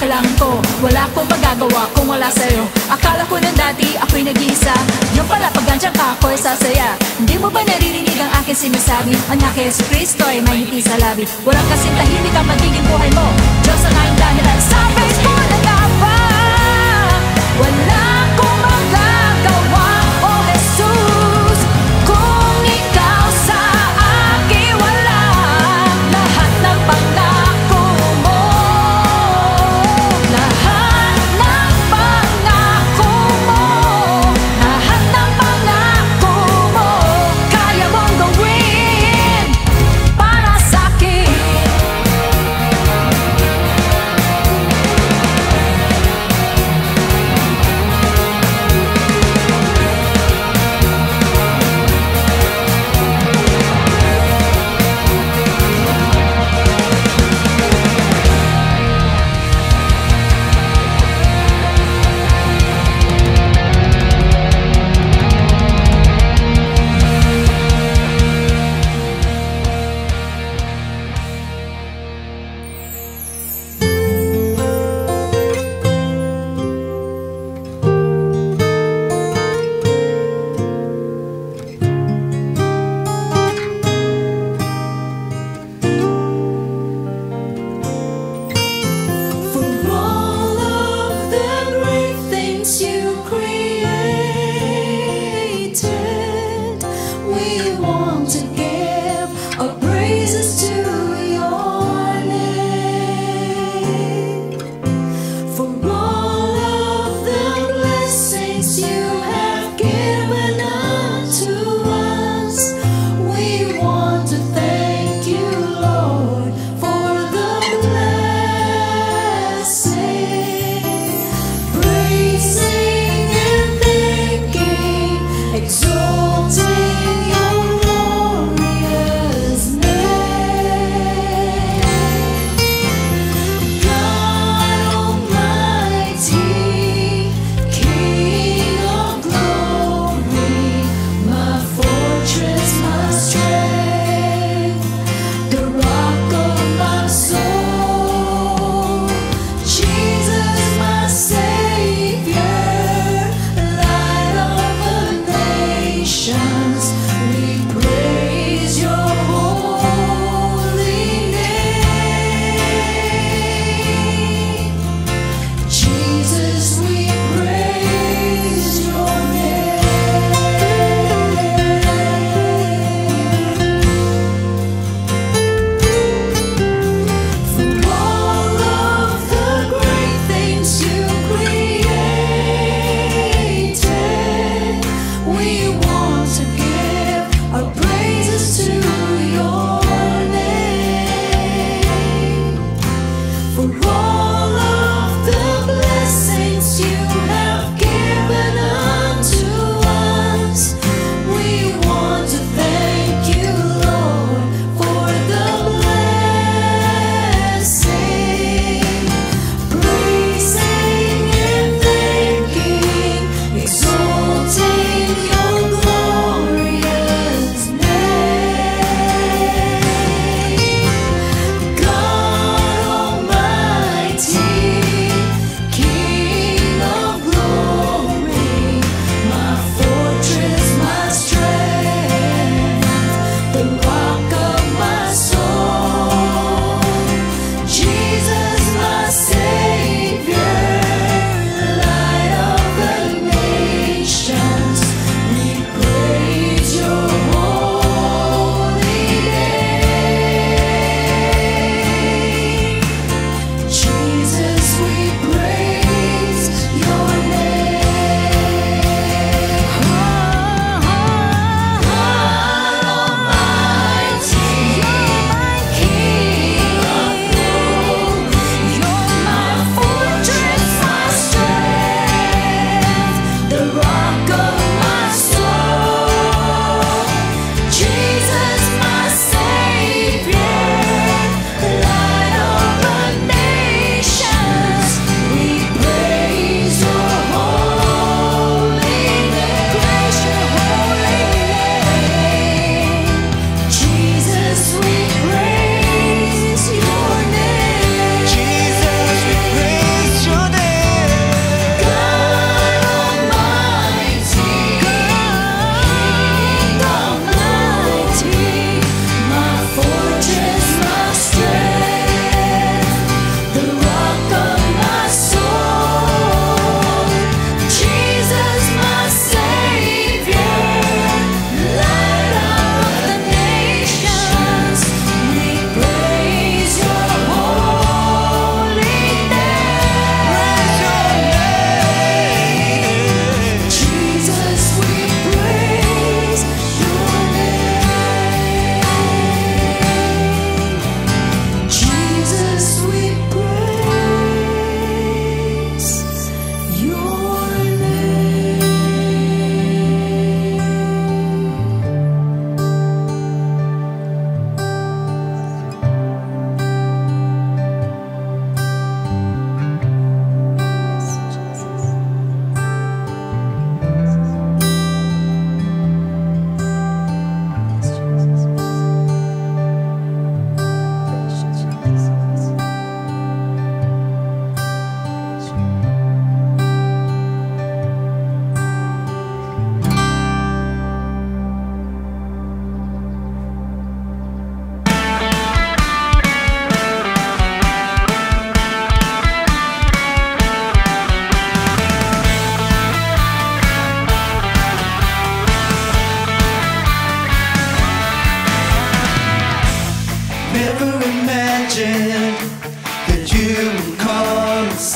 kailangan ko. Wala akong magagawa kung wala sa'yo. Akala ko nang dati ako'y nag-iisa, yung pala pag andyan ka ako'y sasaya. Hindi mo ba naririnig ang aking sinasabi? Ang aking Yesu Cristo ay may ngiti sa labi. Walang kasing tahimik ang magiging buhay mo. Diyos ang aking dahilan sa Facebook na nga ba? Wala akong magagawa, oh Jesus, kung ikaw sa akin wala. Lahat ng pangako mo, lahat ng pangako mo, lahat ng pangako mo, kaya mong gawin para sa'kin.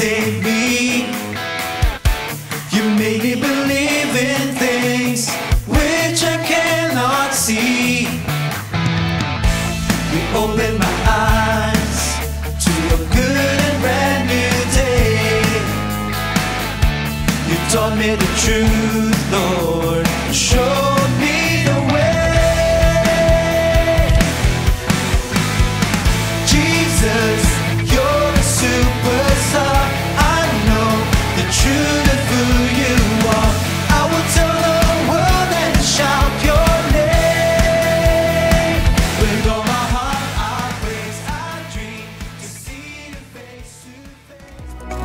save me. You made me believe in things which I cannot see. You opened my eyes to a good and brand new day. You taught me the truth, Lord, and showed me the way. Jesus, you're a superstar. I know the truth of who you are. I will tell the world and shout your name. With all my heart I praise, I dream to see you face to face.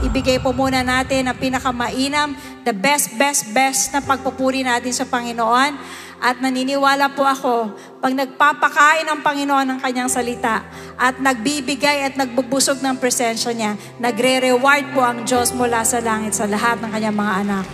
Ibigay po muna natin ang pinakamainam, the best na pagpupuri natin sa Panginoon. At naniniwala po ako, pag nagpapakain ang Panginoon ng kanyang salita at nagbibigay at nagbubusog ng presensya niya, nagre-reward po ang Diyos mula sa langit sa lahat ng kanyang mga anak.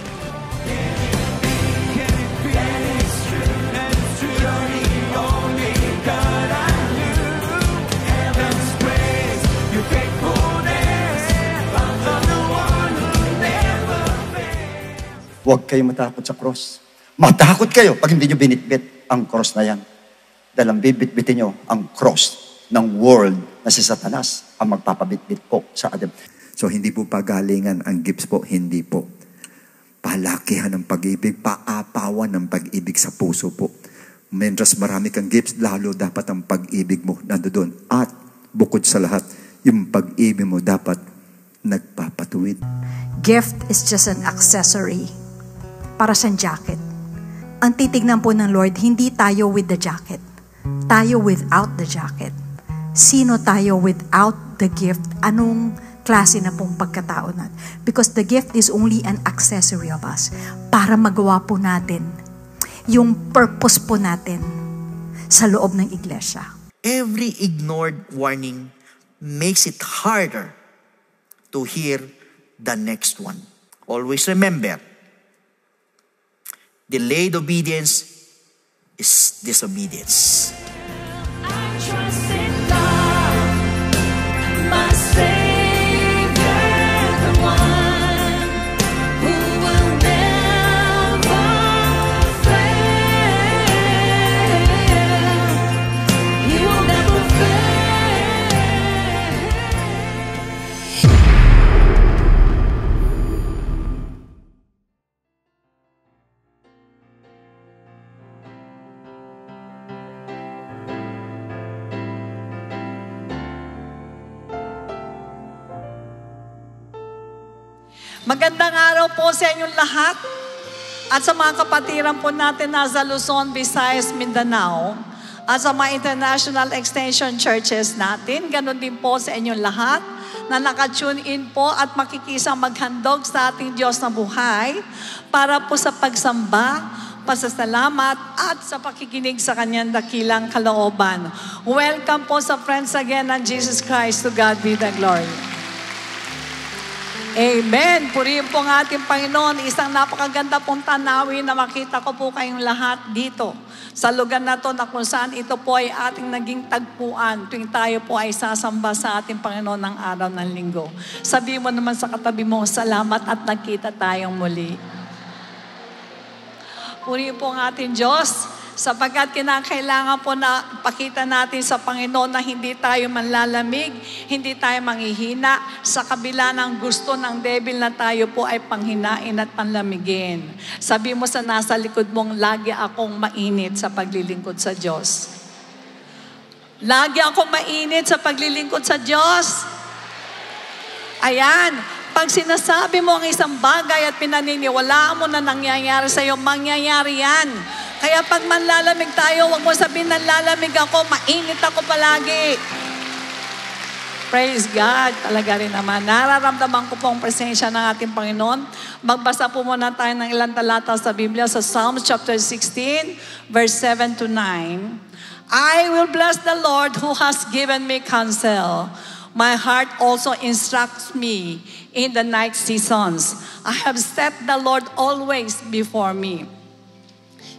Huwag kayo matakot sa cross. Matakot kayo pag hindi nyo binitbit ang cross na yan. Dahil ang bibitbitin nyo ang cross ng world na si Satanas ang magpapabitbit po sa atin. So hindi po pagalingan ang gifts po, hindi po. Palakihan ng pag-ibig, paapawan ng pag-ibig sa puso po. Mientras marami kang gifts, lalo dapat ang pag-ibig mo nandoon. At bukod sa lahat, yung pag-ibig mo dapat nagpapatuwid. Gift is just an accessory para sa jacket. Ang titignan po ng Lord, hindi tayo with the jacket. Tayo without the jacket. Sino tayo without the gift? Anong klase na pong pagkatao natin? Because the gift is only an accessory of us para magawa po natin yung purpose po natin sa loob ng iglesia. Every ignored warning makes it harder to hear the next one. Always remember, delayed obedience is disobedience. I trust in God, my Savior, the one who will never fail. He will never fail. Magandang araw po sa inyong lahat at sa mga kapatiran po natin nasa Luzon, Visayas, Mindanao at sa mga international extension churches natin. Ganon din po sa inyong lahat na nakatune in po at makikisang maghandog sa ating Diyos na buhay para po sa pagsamba, pasasalamat at sa pakikinig sa kanyang dakilang kalooban. Welcome po sa Friends Again ng Jesus Christ. To God be the glory. Amen. Purihin po ang ating Panginoon. Isang napakaganda pong tanawin na makita ko po kayong lahat dito sa lugar na to na kung saan ito po ay ating naging tagpuan tuwing tayo po ay sasamba sa ating Panginoon ng araw ng linggo. Sabi mo naman sa katabi mo, salamat at nagkita tayong muli. Purihin po ang ating Diyos sapagkat kinakailangan po na pakita natin sa Panginoon na hindi tayo manlalamig, hindi tayo manghihina, sa kabila ng gusto ng devil na tayo po ay panghinain at panlamigin. Sabi mo sa nasa likod mong, lagi akong mainit sa paglilingkod sa Diyos. Lagi akong mainit sa paglilingkod sa Diyos. Ayan. Pag sinasabi mo ang isang bagay at pinaniniwalaan mo na nangyayari sa iyo, mangyayari yan. Kaya pag manlalamig tayo, huwag mo sabihin nanlalamig ako, mainit ako palagi. Praise God. Talaga rin naman. Nararamdaman ko pong presensya ng ating Panginoon. Magbasa po muna tayo ng ilang talata sa Biblia sa Psalms chapter 16, verse 7 to 9. I will bless the Lord who has given me counsel. My heart also instructs me in the night seasons. I have set the Lord always before me.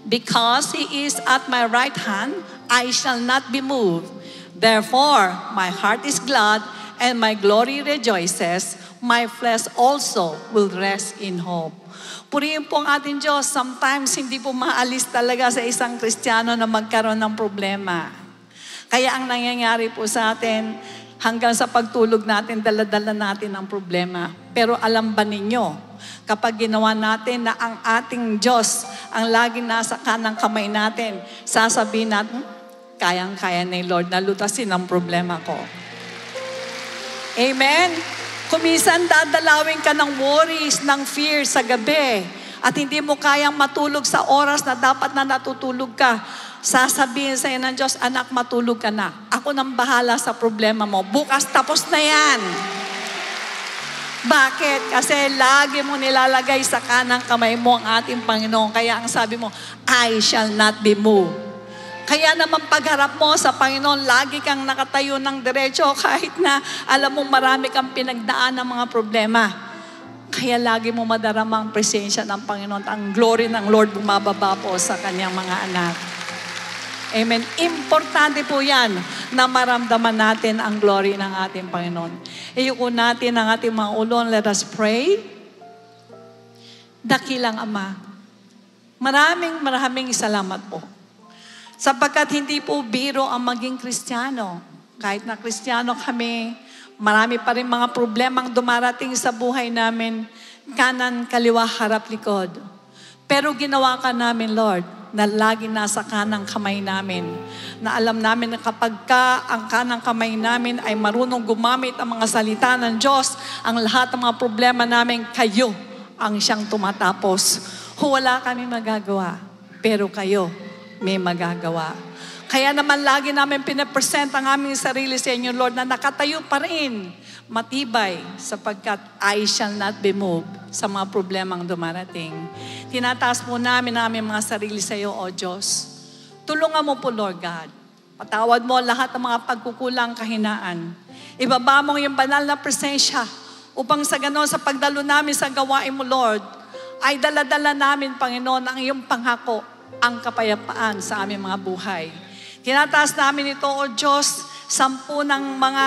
Because He is at my right hand, I shall not be moved. Therefore, my heart is glad and my glory rejoices. My flesh also will rest in hope. Purihin po ang ating Diyos. Sometimes hindi po maalis talaga sa isang Kristiyano na magkaroon ng problema. Kaya ang nangyayari po sa atin, hanggang sa pagtulog natin, dala-dala natin ang problema. Pero alam ba ninyo, kapag ginawa natin na ang ating Diyos ang laging nasa kanang kamay natin, sasabihin natin, kayang-kaya ni Lord na lutasin ang problema ko. Amen? Kumisan dadalawin ka ng worries, ng fear sa gabi at hindi mo kayang matulog sa oras na dapat na natutulog ka. Sasabihin sa'yo ng Diyos, anak, matulog ka na. Ako nang bahala sa problema mo. Bukas tapos na yan. Bakit? Kasi lagi mo nilalagay sa kanang kamay mo ang ating Panginoon. Kaya ang sabi mo, I shall not be moved. Kaya naman pagharap mo sa Panginoon, lagi kang nakatayo ng diretso kahit na alam mong marami kang pinagdaan ng mga problema. Kaya lagi mo madarama ang presensya ng Panginoon. Ang glory ng Lord bumababa po sa kanyang mga anak. Amen. Importante po yan na maramdaman natin ang glory ng ating Panginoon. Iyuko natin ang ating mga ulon. Let us pray. Dakilang Ama, maraming salamat po. Sapagkat hindi po biro ang maging Kristiyano. Kahit na Kristiyano kami, marami pa rin mga problemang dumarating sa buhay namin, kanan, kaliwa, harap, likod. Pero ginawa ka namin, Lord, na lagi nasa kanang kamay namin. Na alam namin na kapag ang kanang kamay namin ay marunong gumamit ang mga salita ng Diyos, ang lahat ng mga problema namin, kayo ang siyang tumatapos. Wala kami magagawa, pero kayo may magagawa. Kaya naman lagi namin pinapresent ang aming sarili sa inyo, Lord, na nakatayo pa rin, matibay, sapagkat I shall not be moved sa mga problemang dumarating. Tinataas po namin ang aming mga sarili sa iyo, O Diyos. Tulungan mo po, Lord God. Patawad mo lahat ng mga pagkukulang, kahinaan. Ibaba mo yung banal na presensya upang sa ganon, sa pagdalo namin sa gawain mo, Lord, ay daladala namin, Panginoon, ang iyong pangako, ang kapayapaan sa aming mga buhay. Tinataas namin ito, O Diyos, 10 ng mga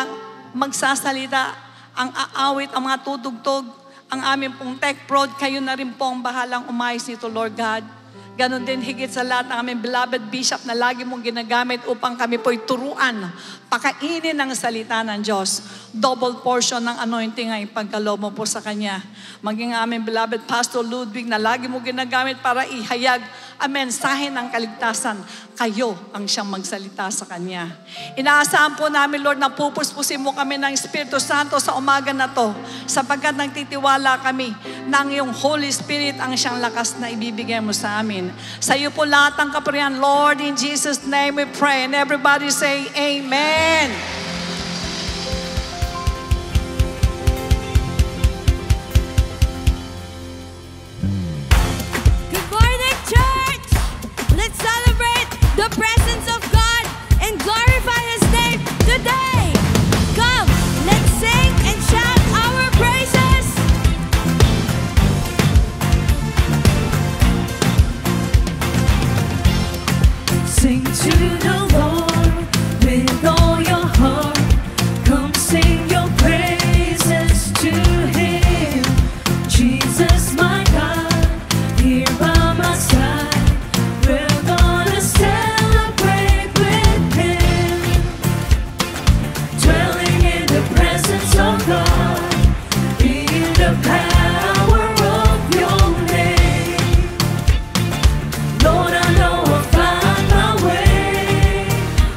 magsasalita, ang aawit, ang mga tutugtog, ang aming pong tech prod, kayo na rin po ang bahalang umayos nito, Lord God. Ganon din higit sa lahat ng aming beloved bishop na lagi mong ginagamit upang kami po'y turuan, pakainin ang salita ng Diyos. Double portion ng anointing ay ipagkaloob mo po sa Kanya. Maging aming beloved Pastor Ludwig na lagi mo ginagamit para ihayag ang mensahe ng kaligtasan. Kayo ang siyang magsalita sa Kanya. Inaasahan po namin, Lord, na pupuspusin mo kami ng Espiritu Santo sa umaga na to, sapagkat nagtitiwala kami na ang iyong Holy Spirit ang siyang lakas na ibibigay mo sa amin. Sa iyo po lahat ang kapurihan, Lord, in Jesus' name we pray. And everybody say, Amen. Good morning, church! Let's celebrate the presence of God and glorify His name today. Come, let's sing and shout our praises. Sing to the Lord with all your heart. Come sing your praises to Him. Jesus, my God, here by my side. We're gonna celebrate with Him. Dwelling in the presence of God, in the power of your name. Lord, I know I'll find my way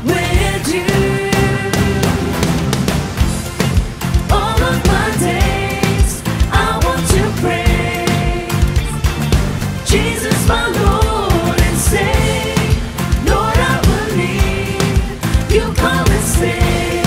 with you. All of my days I want to praise Jesus, my Lord and Savior. Lord, I believe you come and save.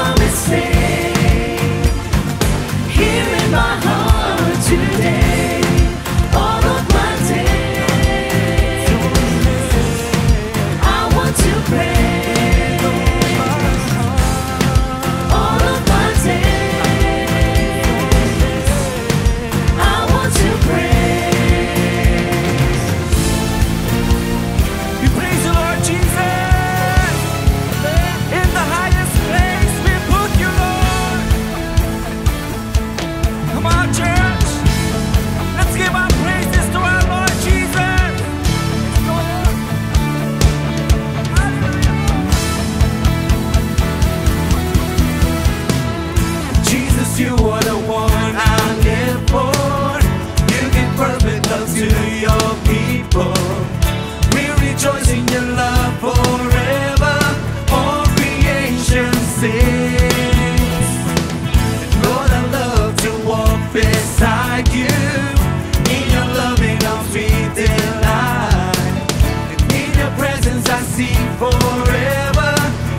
come and stay here in my heart today. All of my days, I want to pray. All of my days, I want to pray. We praise the Lord Jesus. In the highest place, we put you, Lord. Come on, church. Let's give our praises to our Lord Jesus. Jesus, you are the one I live for. You give perfect love to your people. We rejoice in your love forever. All creation sings. Lord, I love to walk beside you. In your loving arms we delight. And in your presence I see forever.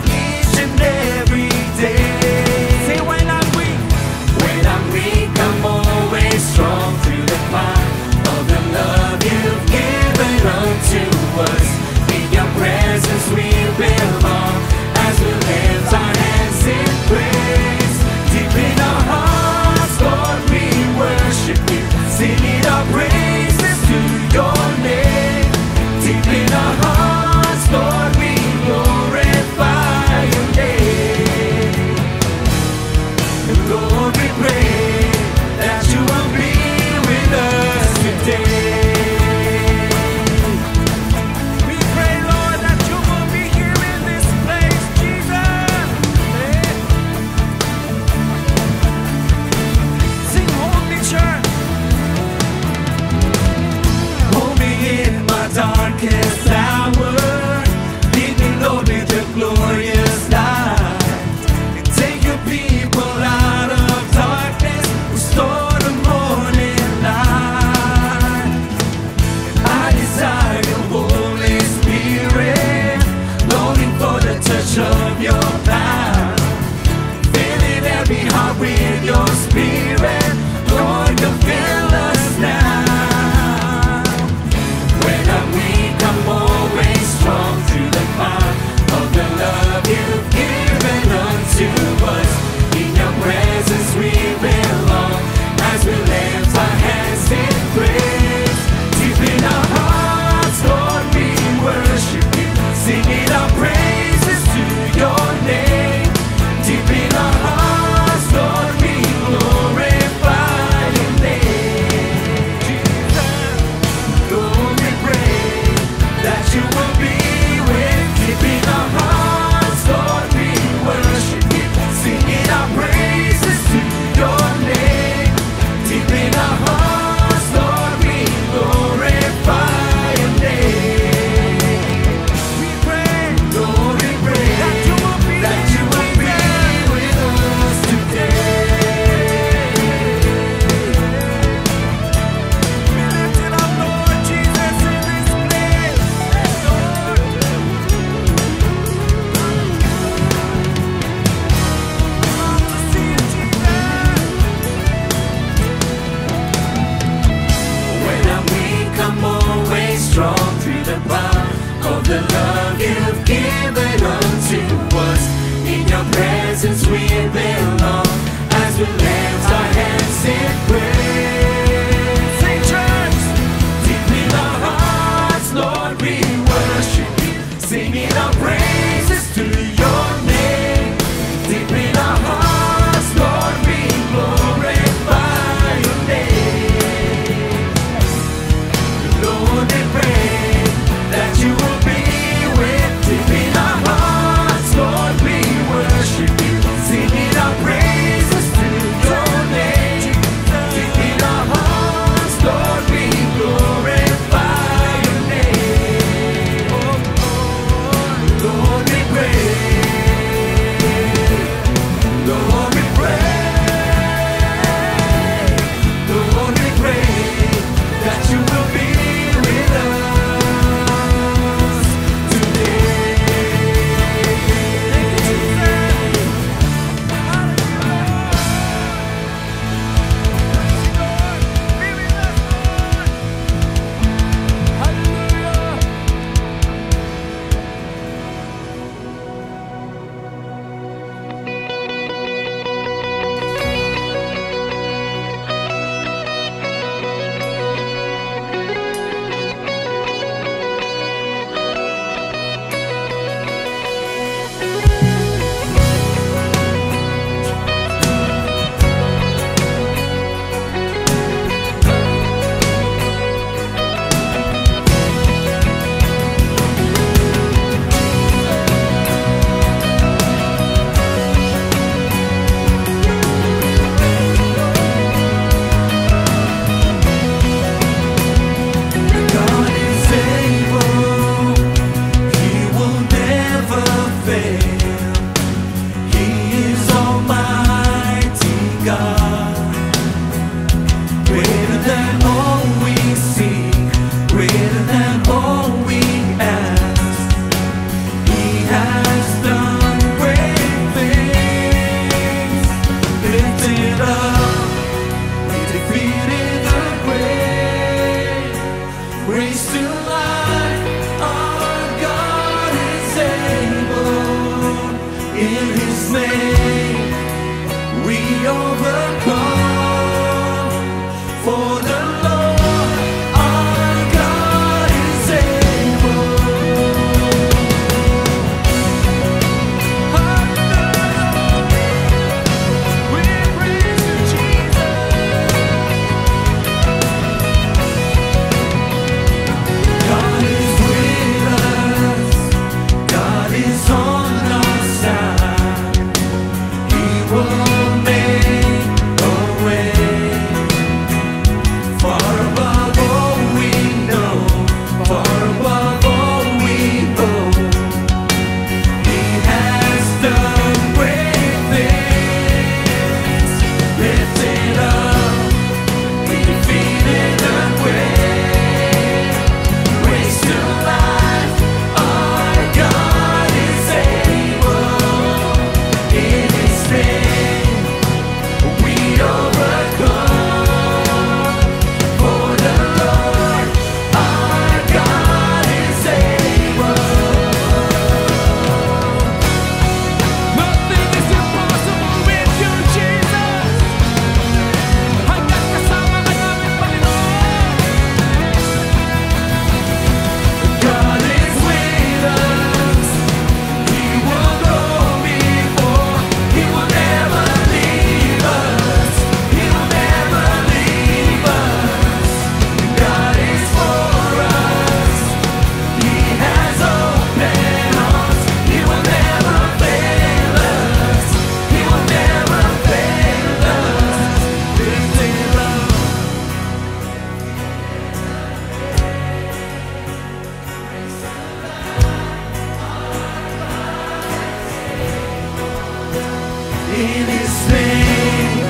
Each and every day. Say when I'm weak. When I'm weak, I'm always strong through the power of the love you've given unto us. In your presence we belong as we lift our hands in praise. Deep in our hearts, Lord, we worship you, singing our praises to your name. Deep in our hearts, Lord, we glorify your name. And Lord, we pray that you will be with us today. We pray, Lord, that you will be here in this place, Jesus. Sing, hold me, church. Hold me in my darkest hour. Lead me, Lord, with your glorious light. And take your people out of darkness, restore the morning light. I desire your Holy Spirit, longing for the touch of your power. Filling every heart with your spirit, Lord, you fill us now. When I'm weak, I'm always strong through the power of the love you've given unto us. In your presence we belong as we lift our hands in praise. Deep in our hearts, Lord, we worship you, singing our praises to your name. Deep in our hearts, Lord, we glorify your name. Jesus, Lord, we pray that you will be with. Deep in our hearts, Lord, we worship you, singing our praises to your name. Deep in our hearts, Lord, we glorify your name. We pray Lord, we pray that you will be that you will be with us today. We lift it up, Lord Jesus, in this place. Lord. Love to see you, Jesus. When I'm weak, I'm always strong through the power of the love you've given unto us. In your presence we belong as we lift our hands in praise. Sing, church. Deep in our hearts, Lord, we worship you, singing our praises to your name. Deep in our hearts, Lord, we glorify your name. Lord, we pray that you will be with. Deep in our hearts, Lord, we worship you, singing our praises to your sing,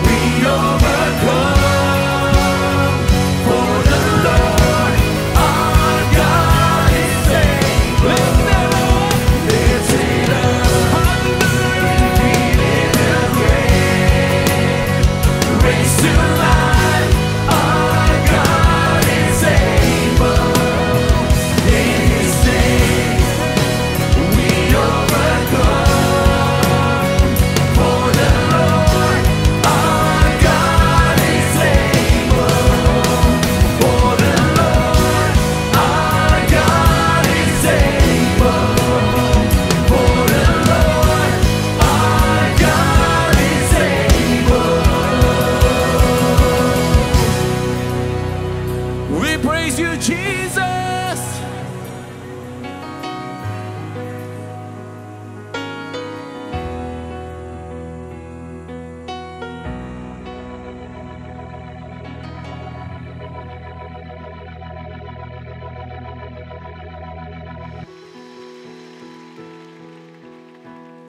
we overcome. For the Lord our God is able. Lift it up, defeated the grave, raised to life. Our God is able. In His name we overcome. For the Lord our God is able. For the Lord our God is able. For the Lord our God is able. We praise you, Jesus.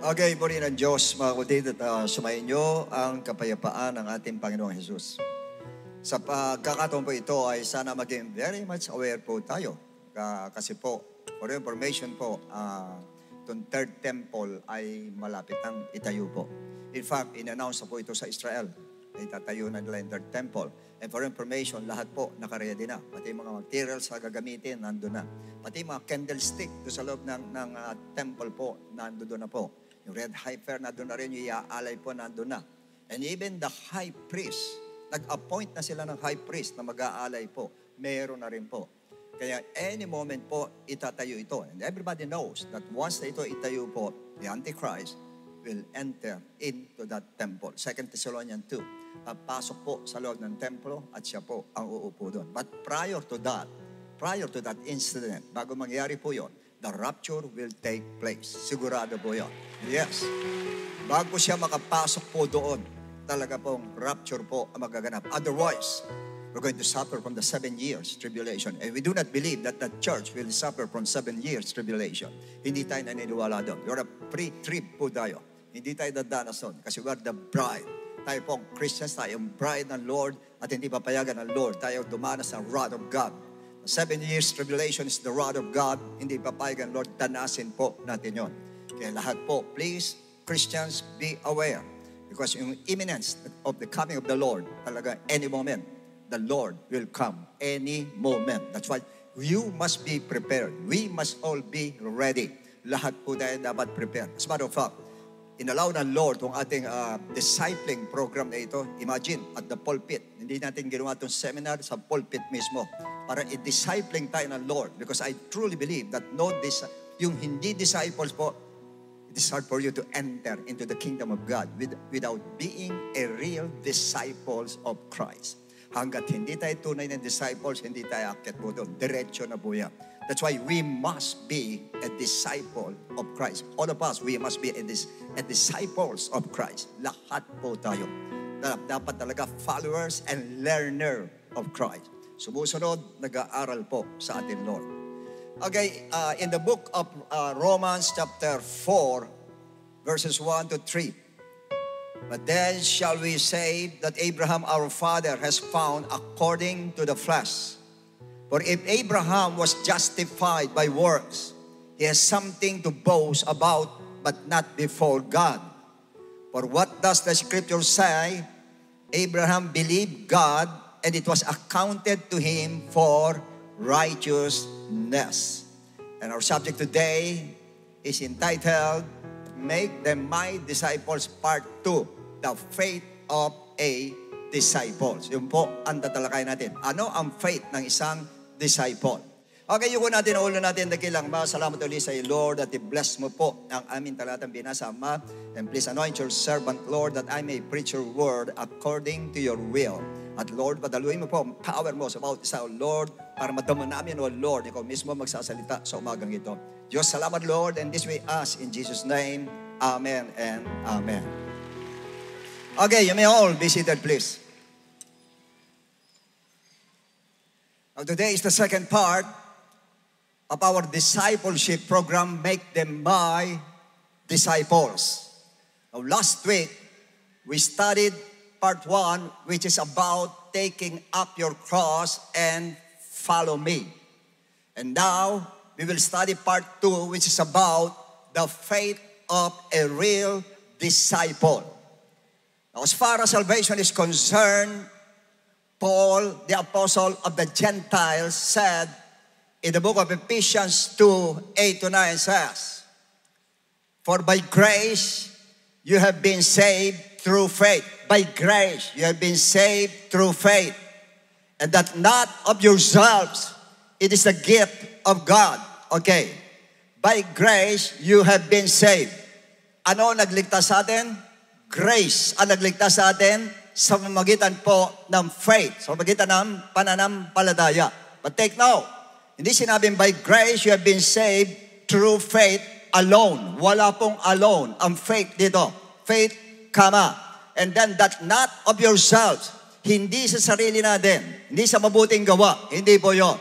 Okay, purihin ng Diyos, mga kapatid, at sumayin niyo ang kapayapaan ng ating Panginoong Jesus. Sa pagkakataon po ito ay sana maging very much aware po tayo. Kasi po, for information po, itong third temple ay malapit ang itayo po. In fact, in-announce na po ito sa Israel. Ay tatayo na nila yung third temple. And for information, lahat po nakaredy na. Pati mga materials na gagamitin, nandun na. Pati mga candlestick doon sa loob ng temple po, nandun na po. Yung red heifer, nandun na rin. Yung iaalay po, nandun na. And even the high priest, nag-appoint na sila ng high priest na mag-aalay po. Meron na rin po. Kaya any moment po, itatayo ito. And everybody knows that once na ito itayo po, the Antichrist will enter into that temple. 2 Thessalonians 2. Papasok po sa loob ng templo at siya po ang uupo doon. But prior to that incident, bago mangyari po yon, the rapture will take place. Sigurado po yon. Yes. Bago siya makapasok po doon, talaga pong rapture po ang magaganap. Otherwise, we're going to suffer from the 7 years tribulation. And we do not believe that the church will suffer from 7 years tribulation. Hindi tayo naniniwala doon. We're a pre-trib po tayo. Hindi tayo dadanas doon kasi we're the bride. Tayo pong Christians, tayo yung bride ng Lord at hindi papayagan ng Lord. Tayo dumanas sa wrath of God. 7 years tribulation is the wrath of God. Hindi papayagan Lord, danasin po natin yon. Kaya lahat po, please, Christians, be aware. Because yung imminence of the coming of the Lord, talaga any moment, the Lord will come any moment. That's why you must be prepared. We must all be ready. Lahat po tayo dapat prepared. As a matter of fact, inallow ng Lord itong ating discipling program na ito. Imagine, at the pulpit. Hindi natin ginawa itong seminar sa pulpit mismo para i-discipling tayo ng Lord. Because I truly believe that yung hindi disciples po, it is hard for you to enter into the kingdom of God without being a real disciples of Christ. Hanggat hindi tayo tunay ng disciples, hindi tayo akit po doon. Diretso na po yan. That's why we must be a disciple of Christ. All of us, we must be a disciples of Christ. Lahat po tayo. Dapat talaga followers and learner of Christ. Sumusunod, nag-aaral po sa atin, Lord. Okay, in the book of Romans chapter 4, verses 1 to 3. But then shall we say that Abraham our father has found according to the flesh. For if Abraham was justified by works, he has something to boast about, but not before God. For what does the scripture say? Abraham believed God, and it was accounted to him for righteousness. And our subject today is entitled, Make Them My Disciples Part 2, The Faith of a Disciple. Yun po ang tatalakayin natin. Ano ang faith ng isang disciple? Okay, yuko natin ang ulo natin. Dakilang salamat ulit sa iyo, Lord, at i-bless mo po ang aming talatang binasa, Ama. And please anoint your servant, Lord, that I may preach your word according to your will. At Lord, padaluin mo po ang power mo sa bawat isa, O Lord, para madama namin, O Lord, ikaw mismo magsasalita sa umagang ito. Diyos, salamat, Lord, and this we ask in Jesus' name. Amen and amen. Okay, you may all be seated, please. Now, today is the second part of our discipleship program, Make Them My Disciples. Now, last week, We studied part 1, which is about taking up your cross and follow me. And now, we will study part 2, which is about the faith of a real disciple. Now, as far as salvation is concerned, Paul, the apostle of the Gentiles, said in the book of Ephesians 2, 8-9 says, "For by grace you have been saved through faith." By grace you have been saved through faith. And that not of yourselves, it is the gift of God. Okay. By grace you have been saved. Ano nagligtas sa atin? Grace ang nagligtas sa atin sa pamamagitan po ng faith, sa pamamagitan ng pananampalataya. But take note, hindi sinabing by grace you have been saved through faith alone. Wala pong alone ang faith dito. Faith, comma. And then that not of yourselves. Hindi sa sarili natin. Hindi sa mabuting gawa. Hindi po yun.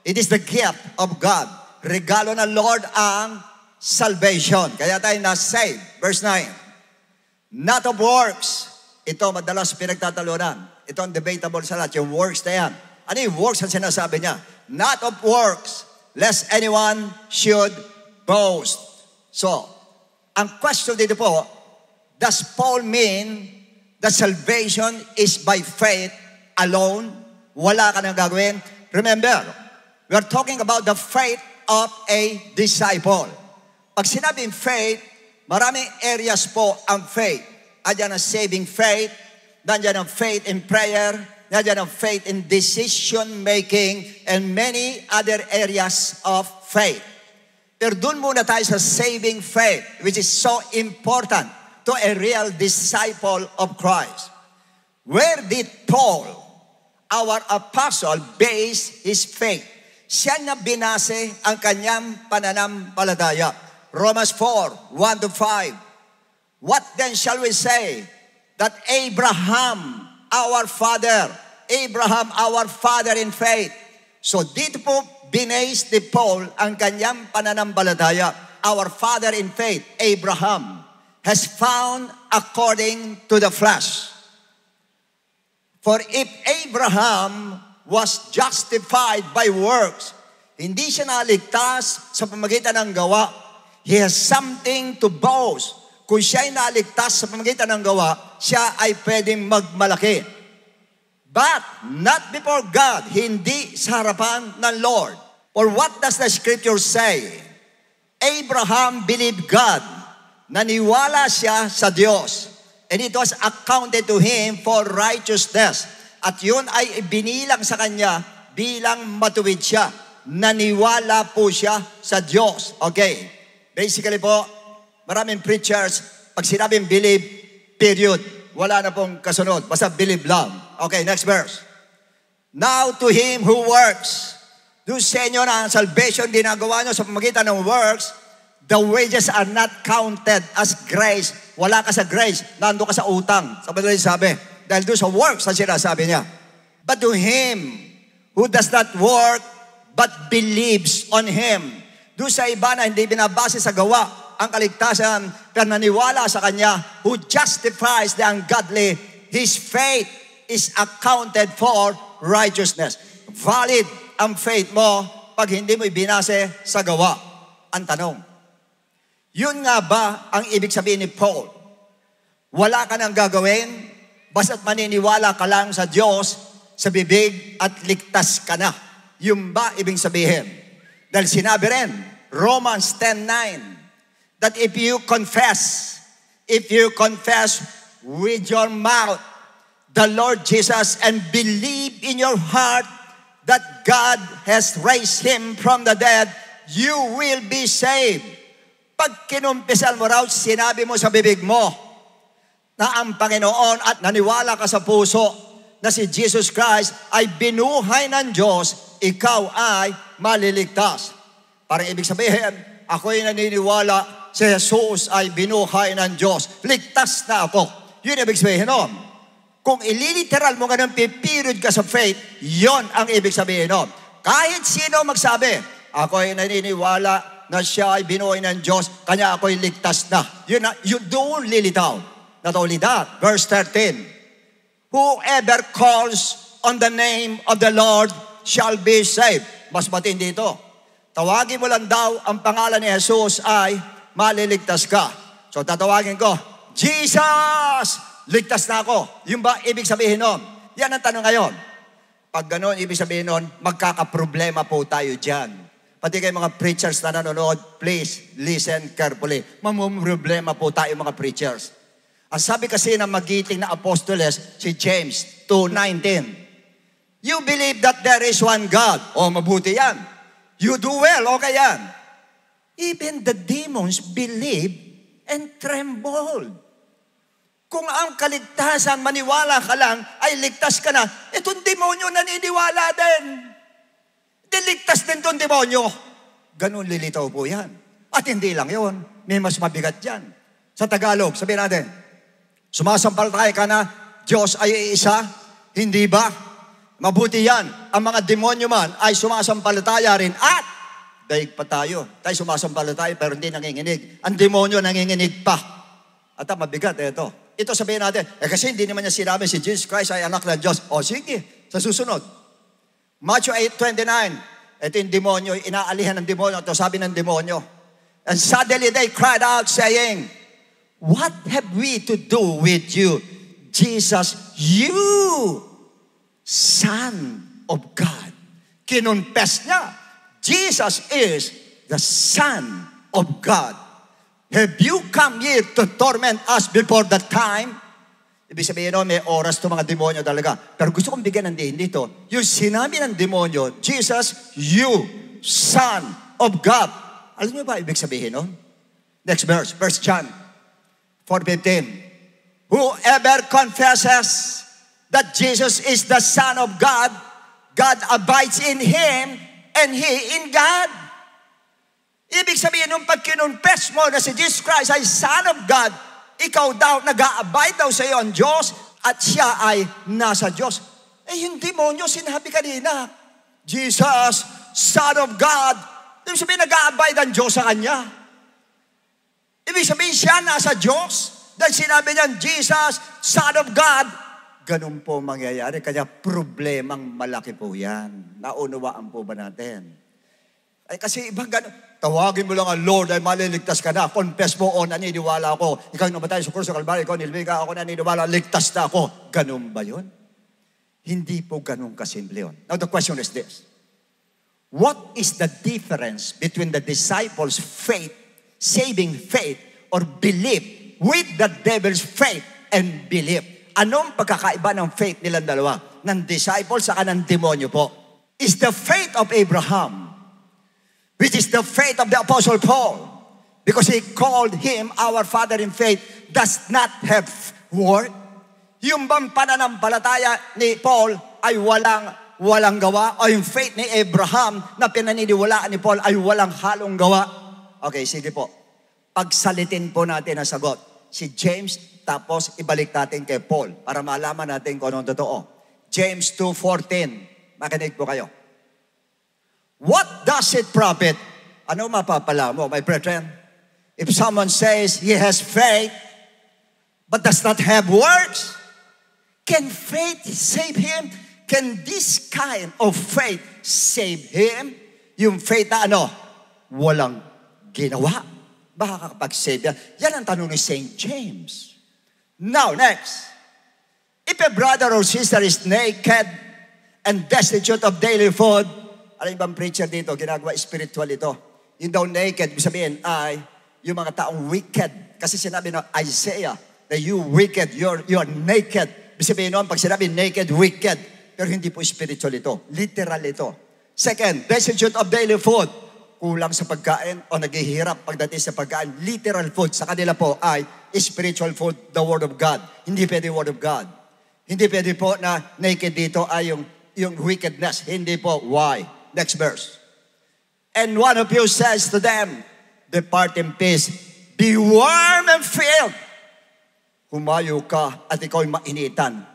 It is the gift of God. Regalo ng Lord ang salvation. Kaya tayo na-save. Verse 9. Not of works. Ito madalas pinagtatalunan. Ito ang debatable sa lahat. Yung works na yan. Ano yung works ang sinasabi niya? Not of works, lest anyone should boast. So, ang question dito po, does Paul mean that salvation is by faith alone? Wala ka nang gagawin? Remember, we are talking about the faith of a disciple. Pag sinabing faith, maraming areas po ang faith. Andiyan ang saving faith, nandiyan ang faith in prayer, nandiyan ang faith in decision making, and many other areas of faith. Pero dun muna tayo sa saving faith, which is so important to a real disciple of Christ. Where did Paul, our apostle, base his faith? Siya na binase ang kanyang pananampalataya. Romans 4, 1-5. What then shall we say? That Abraham, our father in faith. So dito po binase ni Paul ang kanyang pananampalataya. Our father in faith, Abraham, has found according to the flesh. For if Abraham was justified by works, hindi siya naligtas sa pamamagitan ng gawa. He has something to boast. Kung siya ay naligtas sa pamamagitan ng gawa, siya ay pwedeng magmalaki. But not before God, hindi sa harapan ng Lord. For what does the scripture say? Abraham believed God. Naniwala siya sa Diyos. And it was accounted to him for righteousness. At yun ay binilang sa kanya bilang matuwid siya. Naniwala po siya sa Diyos. Okay. Basically po, maraming preachers, pag sinabing believe, period. Wala na pong kasunod. Basta believe lang. Okay, next verse. Now to him who works. Doon sa inyo na ang salvation ginagawa nyo sa pamagitan ng works, the wages are not counted as grace. Wala ka sa grace. Nando ka sa utang. Sa madaling sabi. Dahil doon sa works ang sinasabi niya. But to him who does not work but believes on him. Doon sa iba na hindi binabase sa gawa ang kaligtasan, pero naniwala sa kanya, who justifies the ungodly, his faith is accounted for righteousness. Valid ang faith mo pag hindi mo ibinase sa gawa. Ang tanong, yun nga ba ang ibig sabihin ni Paul? Wala ka nang gagawin, basta't maniniwala ka lang sa Diyos, sa bibig at ligtas ka na. Yun ba ibig sabihin? Dahil sinabi rin, Romans 10:9, that if you confess with your mouth the Lord Jesus and believe in your heart that God has raised Him from the dead, you will be saved. Pag kinumpisal mo raw, sinabi mo sa bibig mo na ang Panginoon at naniwala ka sa puso na si Jesus Christ ay binuhay ng Diyos, ikaw ay maliligtas. Parang ibig sabihin, ako'y naniniwala si Jesus ay binuhay ng Diyos. Ligtas na ako. Yun ibig sabihin nun. Kung ililiteral mo ganun, piperiod ka sa faith, yon ang ibig sabihin nun. Kahit sino magsabi, ako'y naniniwala na siya ay binuhay ng Diyos, kanya ako'y ligtas na. Yun doon lilitaw. Not only that, verse 13, whoever calls on the name of the Lord shall be saved. Mas matindi ito. Tawagin mo lang daw ang pangalan ni Jesus ay maliligtas ka. So tatawagin ko, Jesus! Ligtas na ako. Yung ba ibig sabihin nun? Yan ang tanong ngayon. Pag gano'n, ibig sabihin nun, magkakaproblema po tayo dyan. Pati kayo mga preachers na nanonood, please listen carefully. Mamumroblema po tayo mga preachers. Ang sabi kasi ng magiting na apostoles, si James 2:19, you believe that there is one God. O, mabuti yan. You do well, okay yan. Even the demons believe and trembled. Kung ang kaligtasan, maniwala ka lang, ay ligtas ka na, itong demonyo naniniwala din. Diligtas din itong demonyo. Ganun lilitaw po yan. At hindi lang yon, may mas mabigat yan. Sa Tagalog, sabihin natin, sumasampalataya ka na, Diyos ay iisa, hindi ba? Mabuti yan. Ang mga demonyo man ay sumasampalataya rin at daig pa tayo. Tayo sumasampalataya pero hindi nanginginig. Ang demonyo nanginginig pa. At ang mabigat, ito. Ito sabihin natin, kasi hindi naman niya sinabi si Jesus Christ ay anak ng Diyos. O sige, sa susunod. Matthew 8:29, ito yung demonyo, inaalihan ng demonyo. Ito sabi ng demonyo. And suddenly they cried out saying, what have we to do with you, Jesus, you, Son of God? Kinonfess niya, Jesus is the Son of God. Have you come here to torment us before the time? Ibig sabihin nun, may oras to mga demonyo talaga. Pero gusto kong bigyan ng diin dito. Yung sinabi ng demonyo, Jesus, you, Son of God. Alam niyo ba ibig sabihin nun? Next verse, 1 John 4:15. Whoever confesses that Jesus is the Son of God, God abides in Him, and He in God. Ibig sabihin, nung pag kinonfess mo na si Jesus Christ ay Son of God, ikaw daw, nag-a-abide daw sa iyo ang Diyos at siya ay nasa Diyos. Eh, yung demonyo, sinabi kanina, Jesus, Son of God. Ibig sabihin, nag-a-abide ang Diyos sa Kanya. Ibig sabihin, siya nasa Diyos. Dahil sinabi niya, Jesus, Son of God. Ganun po mangyayari. Kaya problemang malaki po yan. Naunawaan po ba natin? Ay, kasi ibang gano'n. Tawagin mo lang ang Lord ay maliligtas ka na. Confess mo, o naniniwala ako. Ikaw yung namatay sa krus sa Kalbaryo, ikaw nilbiga ako, naniniwala, ligtas na ako. Ganun ba yun? Hindi po ganun kasimple yun. Now the question is this. What is the difference between the disciples' faith, saving faith, or belief with the devil's faith and belief? Anong pagkakaiba ng faith nilang dalawa? Ng disciples saka ng demonyo po. Is the faith of Abraham, which is the faith of the Apostle Paul, because he called him our father in faith, does not have work. Yung bang pananampalataya ni Paul ay walang gawa, o yung faith ni Abraham na pinaniniwalaan ni Paul ay walang halong gawa. Okay, sige po. Pagsalitin po natin ang sagot. Si James, tapos ibalik natin kay Paul para malaman natin kung anong totoo. James 2:14. Makinig po kayo. What does it profit? Ano mapapala mo, my brethren? If someone says he has faith, but does not have works, can faith save him? Can this kind of faith save him? Yung faith na walang ginawa. Baka kapag-save yan. Yan ang tanong ni St. James. Now, next. If a brother or sister is naked and destitute of daily food, alam bang preacher dito, ginagawa spiritual ito. Yung daw naked, sabihin ay yung mga taong wicked. Kasi sinabi na Isaiah, that you wicked, you are naked. Sabihin nun, pag sinabi naked, wicked. Pero hindi po spiritual ito. Literal ito. Second, destitute of daily food. Kulang sa pagkain o naghihirap pagdating sa pagkain. Literal food sa kanila po ay spiritual food, the Word of God. Hindi pwede Word of God. Hindi pwede po na naked dito ay yung wickedness. Hindi po. Why? Next verse. And one of you says to them, depart in peace, be warm and filled. Humayo ka at ikaw'y mainitan.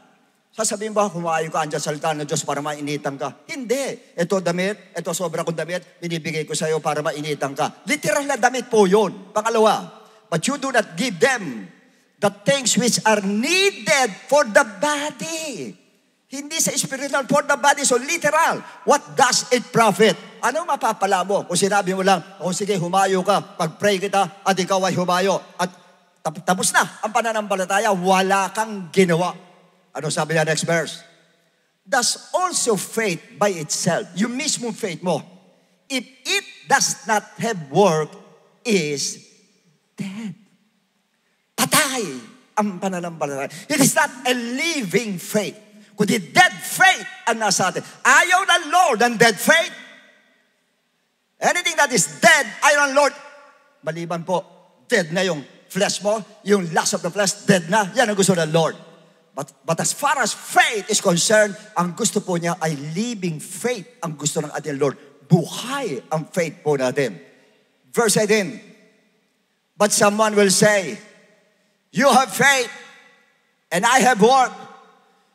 Sasabihin ba, humayo ka, andyan salita ng Diyos para mainitan ka? Hindi. Ito damit, ito sobra kong damit, binibigay ko sa iyo para mainitan ka. Literal na damit po yun. Pangalawa, but you do not give them the things which are needed for the body. Hindi sa spiritual, for the body. So literal, what does it profit? Ano mapapala mo? Kung sinabi mo lang, sige, humayo ka, pag-pray kita, at ikaw ay humayo. At tapos na ang pananampalataya, wala kang ginawa. Ano sabi niya next verse? Does also faith by itself, yung mismong faith mo, if it does not have work, is dead. Patay ang pananampalataya. It is not a living faith, kundi dead faith ang nasa atin. Ayaw ng Lord ang dead faith. Anything that is dead, ayaw ng Lord. Maliban po, dead na yung flesh mo, yung lust of the flesh, dead na. Yan ang gusto ng Lord. But as far as faith is concerned, ang gusto po niya ay living faith ang gusto ng ating Lord. Buhay ang faith po natin. Verse 18, but someone will say, you have faith and I have work.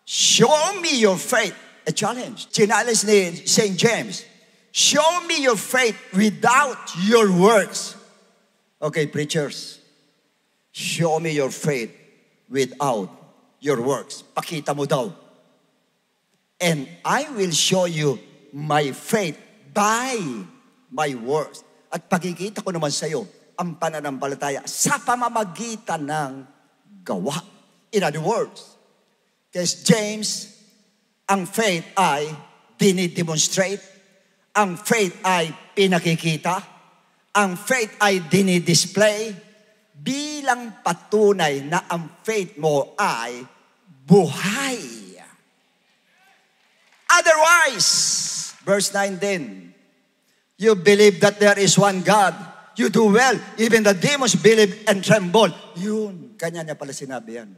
Show me your faith. A challenge. Challenge ni St. James. Show me your faith without your works. Okay, preachers. Show me your faith without your works. Pakita mo daw. And I will show you my faith by my works. At pagkikita ko naman sa iyo ang pananampalataya sa pamamagitan ng gawa. In other words, kasi James, ang faith ay dinidemonstrate, ang faith ay pinakikita, ang faith ay dinidisplay, bilang patunay na ang faith mo ay buhay. Otherwise, verse 19, you believe that there is one God. You do well. Even the demons believe and tremble. Yun, kanya niya pala sinabi yan.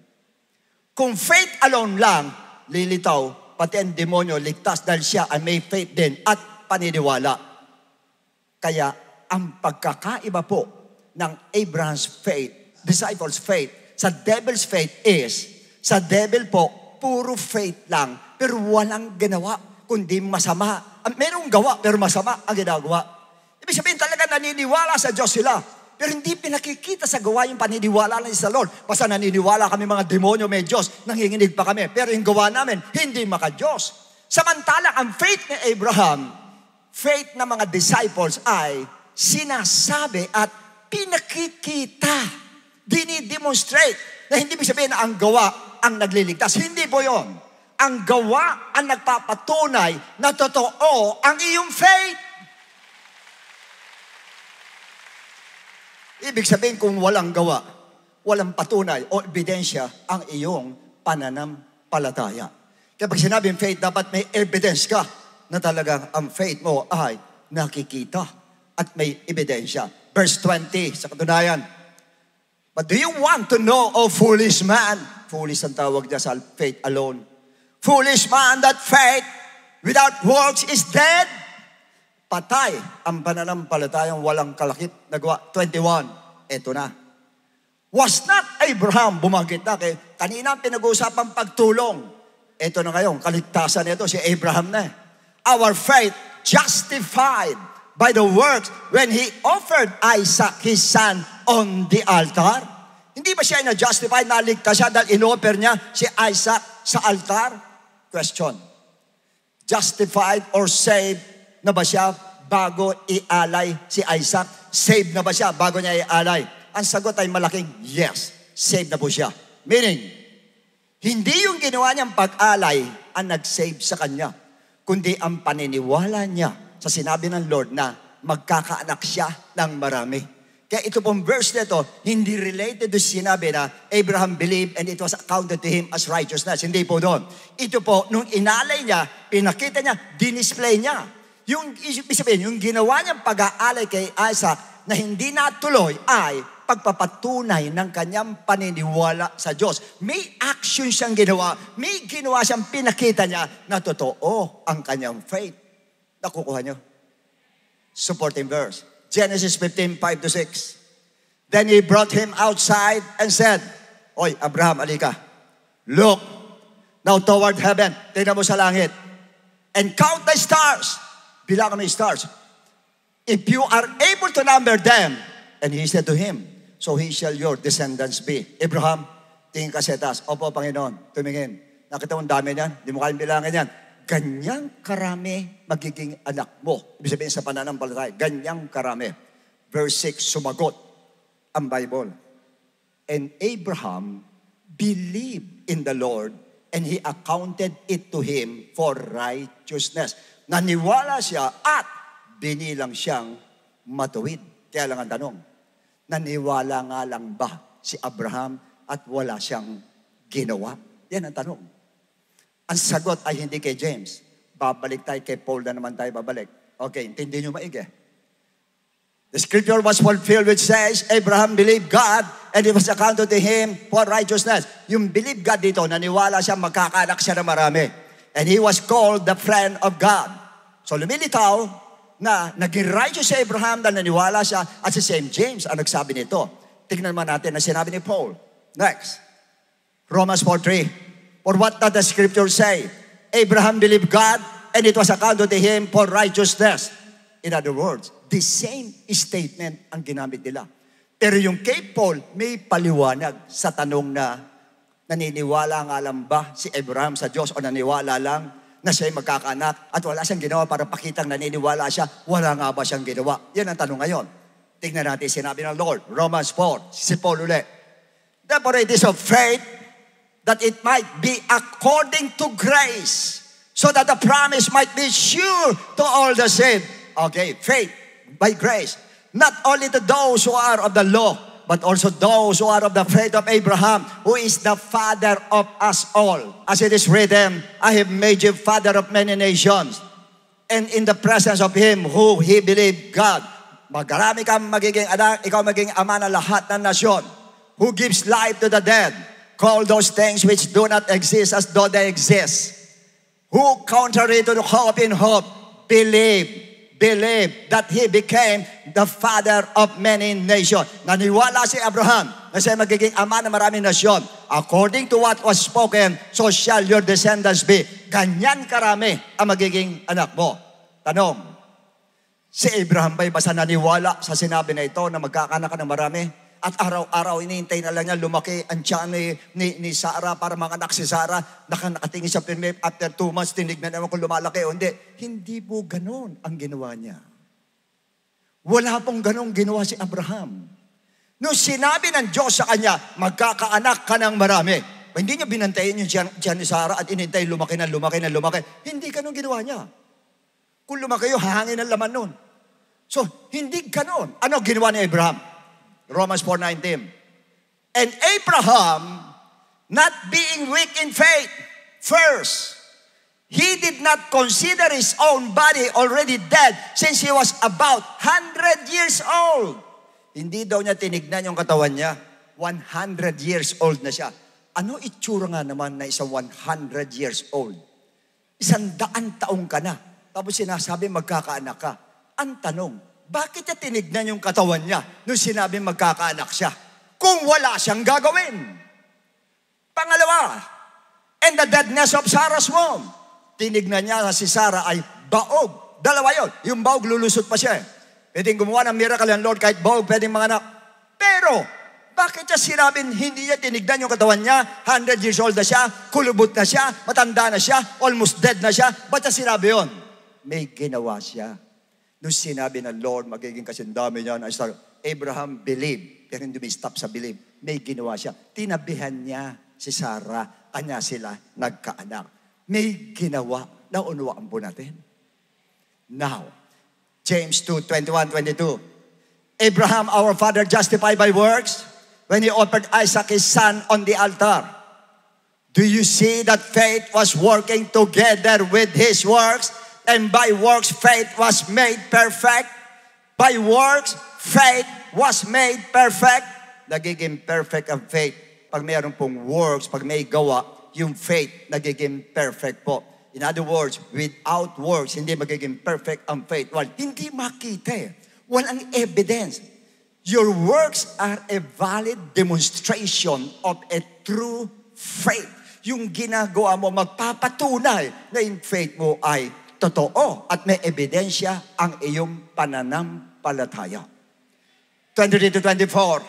Kung faith alone lang, lilitaw, pati ang demonyo ligtas dahil siya ay may faith din at paniniwala. Kaya ang pagkakaiba po ng Abraham's faith, disciples' faith, sa devil's faith is, sa devil po, puro faith lang, pero walang ginawa, kundi masama. Merong gawa, pero masama ang ginagawa. Ibig sabihin talaga naniniwala sa Diyos sila, pero hindi pinakikita sa gawa yung paniniwala lang sa Lord. Basta naniniwala kami mga demonyo may Diyos, nanginginig pa kami, pero yung gawa namin, hindi maka-Diyos. Samantala, ang faith ni Abraham, faith ng mga disciples ay sinasabi at pinakikita, dinidemonstrate, na hindi ibig sabihin na ang gawa ang nagliligtas. Hindi po yun. Ang gawa ang nagpapatunay na totoo ang iyong faith. Ibig sabihin kung walang gawa, walang patunay o ebidensya ang iyong pananampalataya. Kaya pag sinabing faith, dapat may evidence ka na talagang ang faith mo ay nakikita at may ebidensya. Verse 20, sa katunayan, but do you want to know, O foolish man? Foolish ang tawag niya sa faith alone. Foolish man, that faith without works is dead. Patay ang pananampalatayang walang kalakip. Nagawa 21, eto na. Was not Abraham, bumanggit na kay kanina pinag-uusapang pagtulong. Eto na ngayon, kaligtasan nito si Abraham na. Our faith justified by the works when he offered Isaac, his son, on the altar. Hindi ba siya na-justify, naligtas siya dahil in-offer niya si Isaac sa altar? Question. Justified or saved na ba siya bago ialay si Isaac? Saved na ba siya bago niya ialay? Ang sagot ay malaking yes. Saved na po siya. Meaning, hindi yung ginawa niyang pag-alay ang nag-save sa kanya, kundi ang paniniwala niya sa sinabi ng Lord na magkakaanak siya ng marami. Kaya ito pong verse nito, hindi related to sinabi na Abraham believed and it was accounted to him as righteousness. Hindi po doon. Ito po, nung inalay niya, pinakita niya, dinisplay niya. Yung, ibig sabihin, yung ginawa niyang pag-aalay kay Isaac na hindi natuloy ay pagpapatunay ng kanyang paniniwala sa Diyos. May action siyang ginawa, may ginawa siyang pinakita niya na totoo ang kanyang faith. Nakukuha niyo? Supporting verse. Genesis 15, 5-6. Then he brought him outside and said, Oy, Abraham, alika. Look, now toward heaven. Tingnan mo sa langit. And count the stars. Bilangan mo yung stars. If you are able to number them. And he said to him, so he shall your descendants be. Abraham, Tingin ka sa taas. Opo, Panginoon. Tumingin. Nakita mo ang dami niyan. Hindi mo kayang bilangin yan. Ganyang karami magiging anak mo. Ibig sabihin sa pananampalataya. Ganyang karami. Verse 6, sumagot ang Bible. And Abraham believed in the Lord and he accounted it to him for righteousness. Naniwala siya at binilang siyang matuwid. Kaya lang ang tanong, naniwala nga lang ba si Abraham at wala siyang ginawa? Yan ang tanong. Ang sagot ay hindi kay James. Babalik tayo kay Paul na naman tayo babalik. Okay, intindi nyo maigi. The scripture was fulfilled which says, Abraham believed God and it was accounted to him for righteousness. Yung believe God dito, naniwala siya, magkakaanak siya na marami. And he was called the friend of God. So lumilitaw na naging righteous si Abraham dahil naniwala siya at si St. James ang nagsabi nito. Tingnan naman natin na sinabi ni Paul. Next. Romans 4:3. For what does the scripture say? Abraham believed God and it was accounted to him for righteousness. In other words, the same statement ang ginamit nila. Pero yung kay Paul, may paliwanag sa tanong na naniniwala nga lang ba si Abraham sa Diyos o naniwala lang na siya'y magkakaanak at wala siyang ginawa para pakitang naniniwala siya, wala nga ba siyang ginawa? Yan ang tanong ngayon. Tingnan natin, sinabi ng Lord, Romans 4, si Paul ulit. Therefore it is of faith that it might be according to grace, so that the promise might be sure to all the saved. Okay, faith by grace. Not only to those who are of the law, but also those who are of the faith of Abraham, who is the father of us all. As it is written, I have made you father of many nations. And in the presence of him who he believed God. Magarami kang magiging anak, ikaw magiging ama ng lahat ng nasyon. Who gives life to the dead. Call those things which do not exist as though they exist. Who contrary to the hope in hope, believe that he became the father of many nations. Naniwala si Abraham na siya magiging ama ng maraming nasyon. According to what was spoken, so shall your descendants be. Ganyan karami ang magiging anak mo. Tanong, si Abraham ba'y basta naniwala sa sinabi na ito na magkakanak ka ng marami? At araw-araw inihintay na lang niya lumaki ang tiyan ni Sarah para manganak si Sarah. Nakatingin sa pinmip, after 2 months, tinignan naman kung lumalaki o hindi. Hindi po ganon ang ginawa niya. Wala pong ganon ginawa si Abraham. Nung sinabi ng Diyos sa kanya, magkakaanak ka ng marami, hindi niya binantayin yung tiyan ni Sarah at inihintay lumaki na lumaki na lumaki. Hindi ganon ginawa niya. Kung lumaki yun, hahangin ang laman nun. So, hindi ganon. Ano ginawa ni Abraham? Romans 4:19. And Abraham, not being weak in faith, first, he did not consider his own body already dead since he was about 100 years old. Hindi daw niya tinignan yung katawan niya. 100 years old na siya. Ano itsura nga naman na isang 100 years old? 100 taong ka na. Tapos sinasabi magkakaanak ka. Ang tanong, bakit niya tinignan yung katawan niya nung sinabi magkakaanak siya? Kung wala siyang gagawin. Pangalawa, and the deadness of Sarah's womb. Tinignan niya na si Sarah ay baog. Dalawa yun. Yung baog, lulusot pa siya. Pwedeng gumawa ng miracle ng Lord kahit baog, pwedeng mga anak. Pero, bakit niya sinabing hindi niya tinignan yung katawan niya? 100 years old na siya, kulubot na siya, matanda na siya, almost dead na siya. Ba't niya sinabi yun? May ginawa siya. Nung sinabi ng Lord, magiging kasindami niya na Abraham believed, pero hindi may stop sa believe. May ginawa siya. Tinabihan niya si Sarah, kanya sila nagkaanak. May ginawa. Naunawaan po natin. Now, James 2:21-22. Abraham, our father, justified by works when he offered Isaac his son on the altar. Do you see that faith was working together with his works? And by works, faith was made perfect. By works, faith was made perfect. Nagiging perfect ang faith. Pag mayroon pong works, pag may gawa, yung faith nagiging perfect po. In other words, without works, hindi magiging perfect ang faith. Well, hindi makita. Walang evidence. Your works are a valid demonstration of a true faith. Yung ginagawa mo, magpapatunay na yung faith mo ay totoo at may ebidensya ang iyong pananampalataya. 23-24.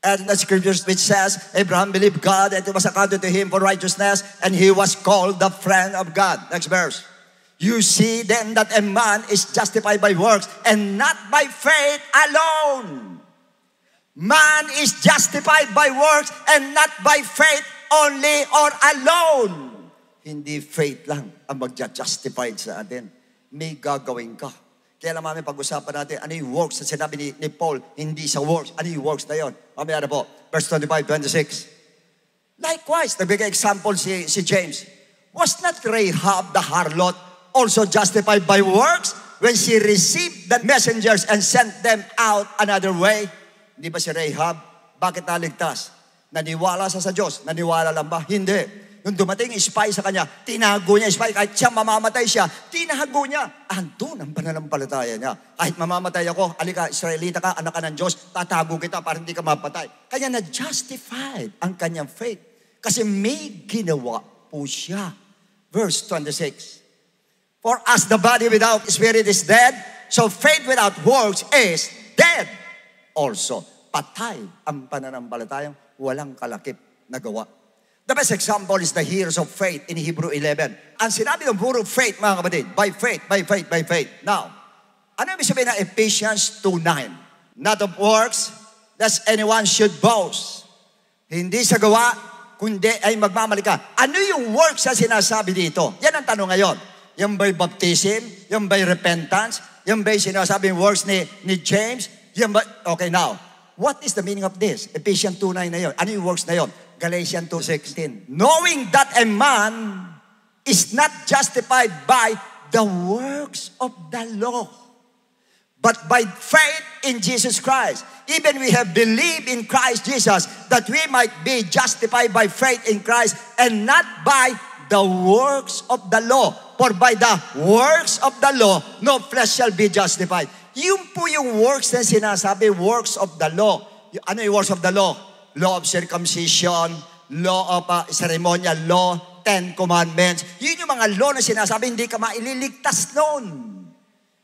And the scriptures which says, Abraham believed God and it was accounted to him for righteousness, and he was called the friend of God. Next verse. You see then that a man is justified by works and not by faith alone. Man is justified by works and not by faith only or alone. Hindi faith lang ang magja-justified sa atin. May gagawin ka. Kaya lang namin pag-usapan natin, ano yung works na sinabi ni Paul, hindi sa works. Ano yung works na yun? Mamaya na po, verse 25, 26. Likewise, nagbigay example si James. Was not Rahab the harlot also justified by works when she received the messengers and sent them out another way? Hindi ba si Rahab? Bakit naligtas? Naniwala sa Diyos. Naniwala lang ba? Hindi. Nung dumating spy sa kanya, tinago niya spy. Kahit siya mamamatay siya, tinago niya. Andun ang pananampalataya niya. Kahit mamamatay ako, alika, Israelita ka, anak ka ng Diyos, tatago kita para hindi ka mapatay. Kaya na-justified ang kanyang faith. Kasi may ginawa po siya. Verse 26. For as the body without spirit is dead, so faith without works is dead also. Patay ang pananampalatayang walang kalakip na gawa. The best example is the heroes of faith in Hebrew 11. Ang sinabi ng puro faith, mga kapatid, by faith, by faith, by faith. Now, ano ibig sabihin ng Ephesians 2:9? Not of works, lest anyone should boast. Hindi sa gawa, kundi ay magmamali ka. Ano yung works na sinasabi dito? Yan ang tanong ngayon. Yan ba'y baptism? Yan ba'y repentance? Yan ba'y sinasabing works ni James? Yan ba? Okay, now, what is the meaning of this? Ephesians 2:9 na yun. Ano yung works na yun? Galatians 2:16. Knowing that a man is not justified by the works of the law, but by faith in Jesus Christ. Even we have believed in Christ Jesus, that we might be justified by faith in Christ and not by the works of the law. For by the works of the law, no flesh shall be justified. Yun po yung works na sinasabi, works of the law. Ano yung works of the law? Law of circumcision, law of ceremonial law, 10 commandments. Yun yung mga law na sinasabi, hindi ka maililigtas noon.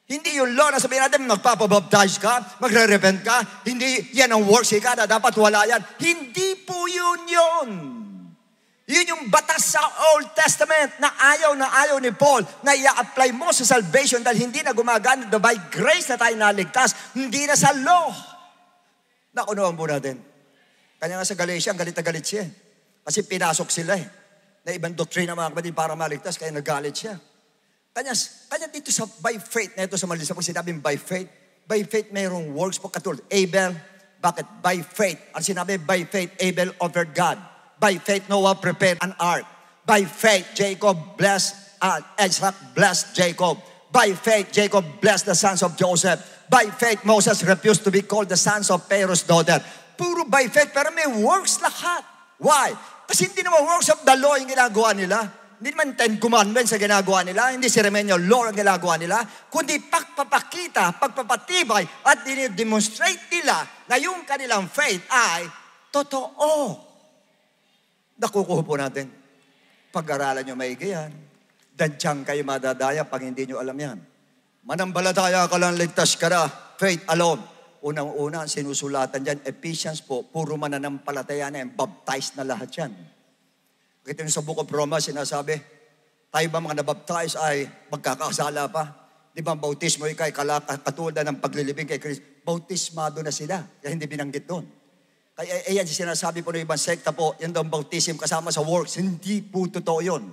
Hindi yung law na sabihin natin, magpapabaptize ka, magre-repent ka, hindi yan ang works ka na dapat wala yan. Hindi po yun. Yun yung batas sa Old Testament na ayaw ni Paul na i-apply mo sa salvation dahil hindi na gumagana by grace na tayo naligtas, hindi na sa law. Nakunuhan po natin. Kanya nga sa Galatia, galit na galit siya. Kasi pinasok sila na ibang doktrina mga kapatid para maligtas, kaya nagalit siya. Kanya dito sa by faith, na ito sa Malisa, pag sinabing by faith mayroong works po katulad. Abel, bakit? By faith. Ang sinabi, by faith, Abel offered God. By faith, Noah prepared an ark. By faith, Jacob blessed, Isaac blessed Jacob. By faith, Jacob blessed the sons of Joseph. By faith, Moses refused to be called the sons of Pharaoh's daughter. Puro by faith, pero may works lahat. Why? Kasi hindi naman works of the law yung ginagawa nila. Hindi naman 10 commandments ang ginagawa nila. Hindi ceremonial law ang ginagawa nila. Kundi pagpapakita, pagpapatibay, at dinidemonstrate nila na yung kanilang faith ay totoo. Nakukuha po natin. Pag-aralan nyo maigi yan. Dadyang kayo madadaya pag hindi nyo alam yan. Manambalataya ka lang, ligtas ka na. Faith alone. Unang-una, sinusulatan dyan, Ephesians po, puro mananampalataya na yan, baptized na lahat yan. Kita nyo sa Book of Romans, sinasabi, tayo ba mga nabaptize ay magkakasala pa? Di ba ang bautismo ay katulad ng paglilibing kay Kristo? Bautismado na sila, kaya hindi binanggit doon. Kaya ayan, sinasabi po ng ibang sekta po, yan daw ang bautism kasama sa works. Hindi po totoo yun.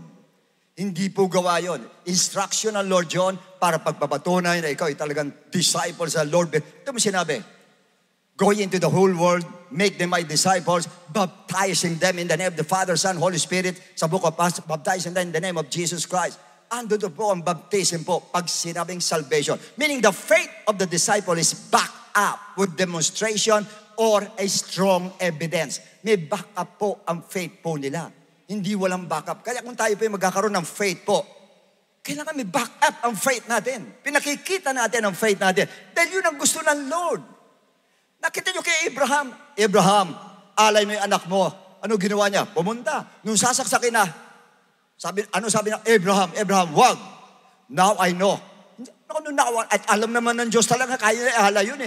Hindi po gawa yun. Instruction ng Lord John para pagpapatunay na ikaw ay talagang disciple sa Lord. Ito mo sinabi, go into the whole world, make them my disciples, baptizing them in the name of the Father, Son, Holy Spirit. Sa book of Acts, baptizing them in the name of Jesus Christ. Ando po ang baptism po pag sinabing salvation. Meaning the faith of the disciple is backed up with demonstration or a strong evidence. May back up po ang faith po nila. Hindi walang backup. Kaya kung tayo po yung magkakaroon ng faith po, kailangan may back up ang faith natin. Pinakikita natin ang faith natin. Dahil yun ang gusto ng Lord. Nakita nyo kay Abraham. Abraham, alay mo yung anak mo. Ano ginawa niya? Pumunta. Nung sasaksakin na, ano sabi na, Abraham, wag. Now I know. At alam naman ng Diyos talaga, kaya na ihala yun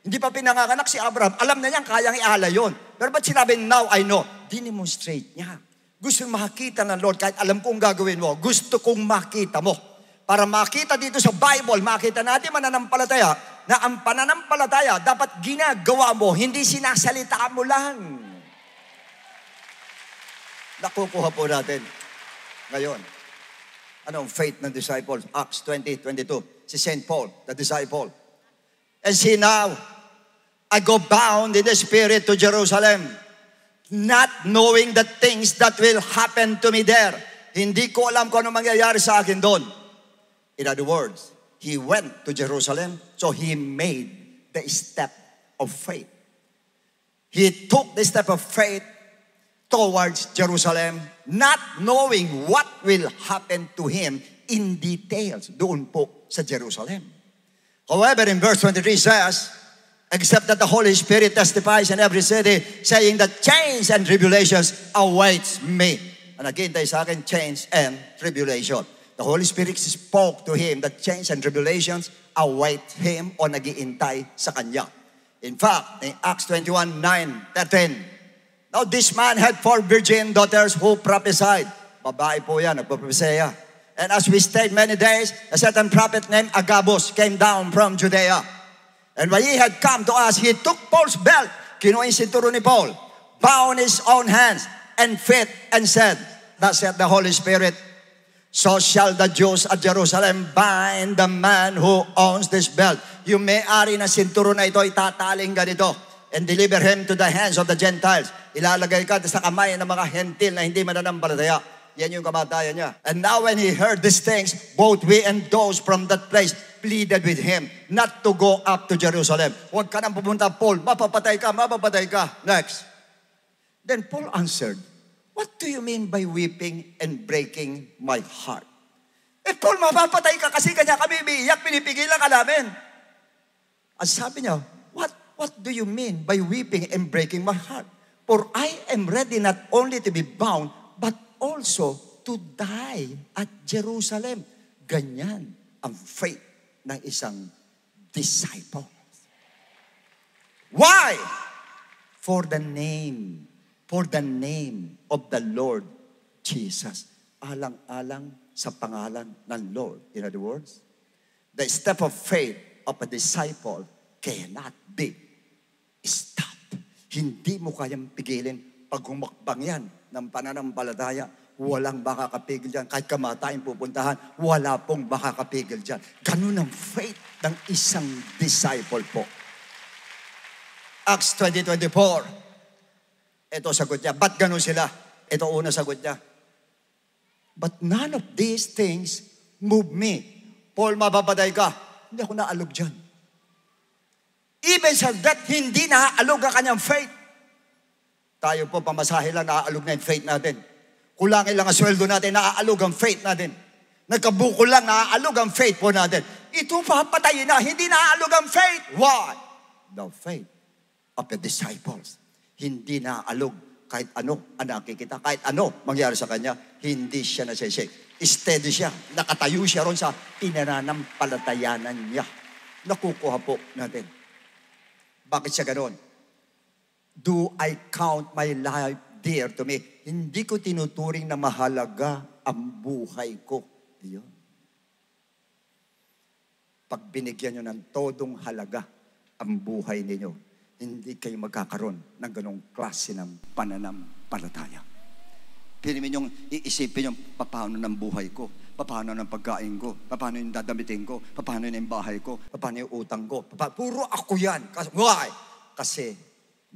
Hindi pa pinanganak si Abraham. Alam na niya, kayang ialay yun. Pero ba't sinabi, now I know? Dinemonstrate niya. Gusto makita ng Lord, kahit alam kong gagawin mo, gusto kong makita mo. Para makita dito sa Bible, makita natin mananampalataya, na ang pananampalataya dapat ginagawa mo, hindi sinasalita mo lang. Nakukuha po natin ngayon. Anong faith ng disciples? Acts 20:22. Si St. Paul, the disciple. And see now, I go bound in the Spirit to Jerusalem, not knowing the things that will happen to me there. Hindi ko alam kung ano mangyayari sa akin doon. In other words, he went to Jerusalem, so he made the step of faith. He took the step of faith towards Jerusalem, not knowing what will happen to him in details doon po sa Jerusalem. However, in verse 23 says, except that the Holy Spirit testifies in every city, saying that chains and tribulations awaits me. And again, tayo sa akin, chains and tribulation. The Holy Spirit spoke to him that chains and tribulations await him o nag-iintay sa kanya. In fact, in Acts 21:9-13, now this man had 4 virgin daughters who prophesied. Babae po yan, nagpapropesya. And as we stayed many days, a certain prophet named Agabus came down from Judea. And when he had come to us, he took Paul's belt, kinuha yung sinturo ni Paul, bound his own hands and feet, and said, thus said the Holy Spirit, so shall the Jews at Jerusalem bind the man who owns this belt. Yung may-ari na sinturo na ito, itataling ganito, and deliver him to the hands of the Gentiles. Ilalagay ka sa kamay ng mga hentil na hindi mananampalataya. Yan yung kamatayan niya. And now when he heard these things, both we and those from that place pleaded with him not to go up to Jerusalem. Huwag ka nang pupunta, Paul. Mapapatay ka, mapapatay ka. Next. Then Paul answered, what do you mean by weeping and breaking my heart? Paul, mapapatay ka kasi kanya kami biiyak, pinipigilan ka namin. At sabi niya, what do you mean by weeping and breaking my heart? For I am ready not only to be bound, but also to die at Jerusalem. Ganyan ang faith ng isang disciple. Why? For the name of the Lord Jesus. Alang-alang sa pangalan ng Lord. In other words, the step of faith of a disciple cannot be stopped. Hindi mo kayang pigilin pag humakbang yan ng pananampalataya. Walang makakapigil dyan. Kahit kamatayin pupuntahan, wala pong makakapigil dyan. Ganun ang faith ng isang disciple po. Acts 20:24. Ito sagot niya. Ba't ganun sila? Ito una sagot niya. But none of these things move me. Paul, mapapatay ka. Hindi ako naalog dyan. Even sa that, hindi naaalog ang kanyang faith. Tayo po, pamasahe lang, naaalog na yung faith natin. Kulangin lang ang sweldo natin, naaalog ang faith natin. Nagkabuko lang, naaalog ang faith po natin. Ito papatayin na, hindi naaalog ang faith. Why? The faith of the disciples. Hindi naaalog kahit ano ang nakikita, kahit ano mangyari sa kanya, hindi siya nasishake. Steady siya, nakatayo siya ron sa pinananampalatayanan niya. Nakukuha po natin. Bakit siya ganoon? Do I count my life dear to me? Hindi ko tinuturing na mahalaga ang buhay ko. Iyon. Pag binigyan nyo ng todong halaga ang buhay ninyo, hindi kayo magkakaroon ng ganong klase ng pananampalataya. Pilimin yung iisipin yung paano ng buhay ko, paano ng pagkain ko, paano yung dadamitin ko, paano yung bahay ko, paano yung utang ko. Puro ako yan. Why? Kasi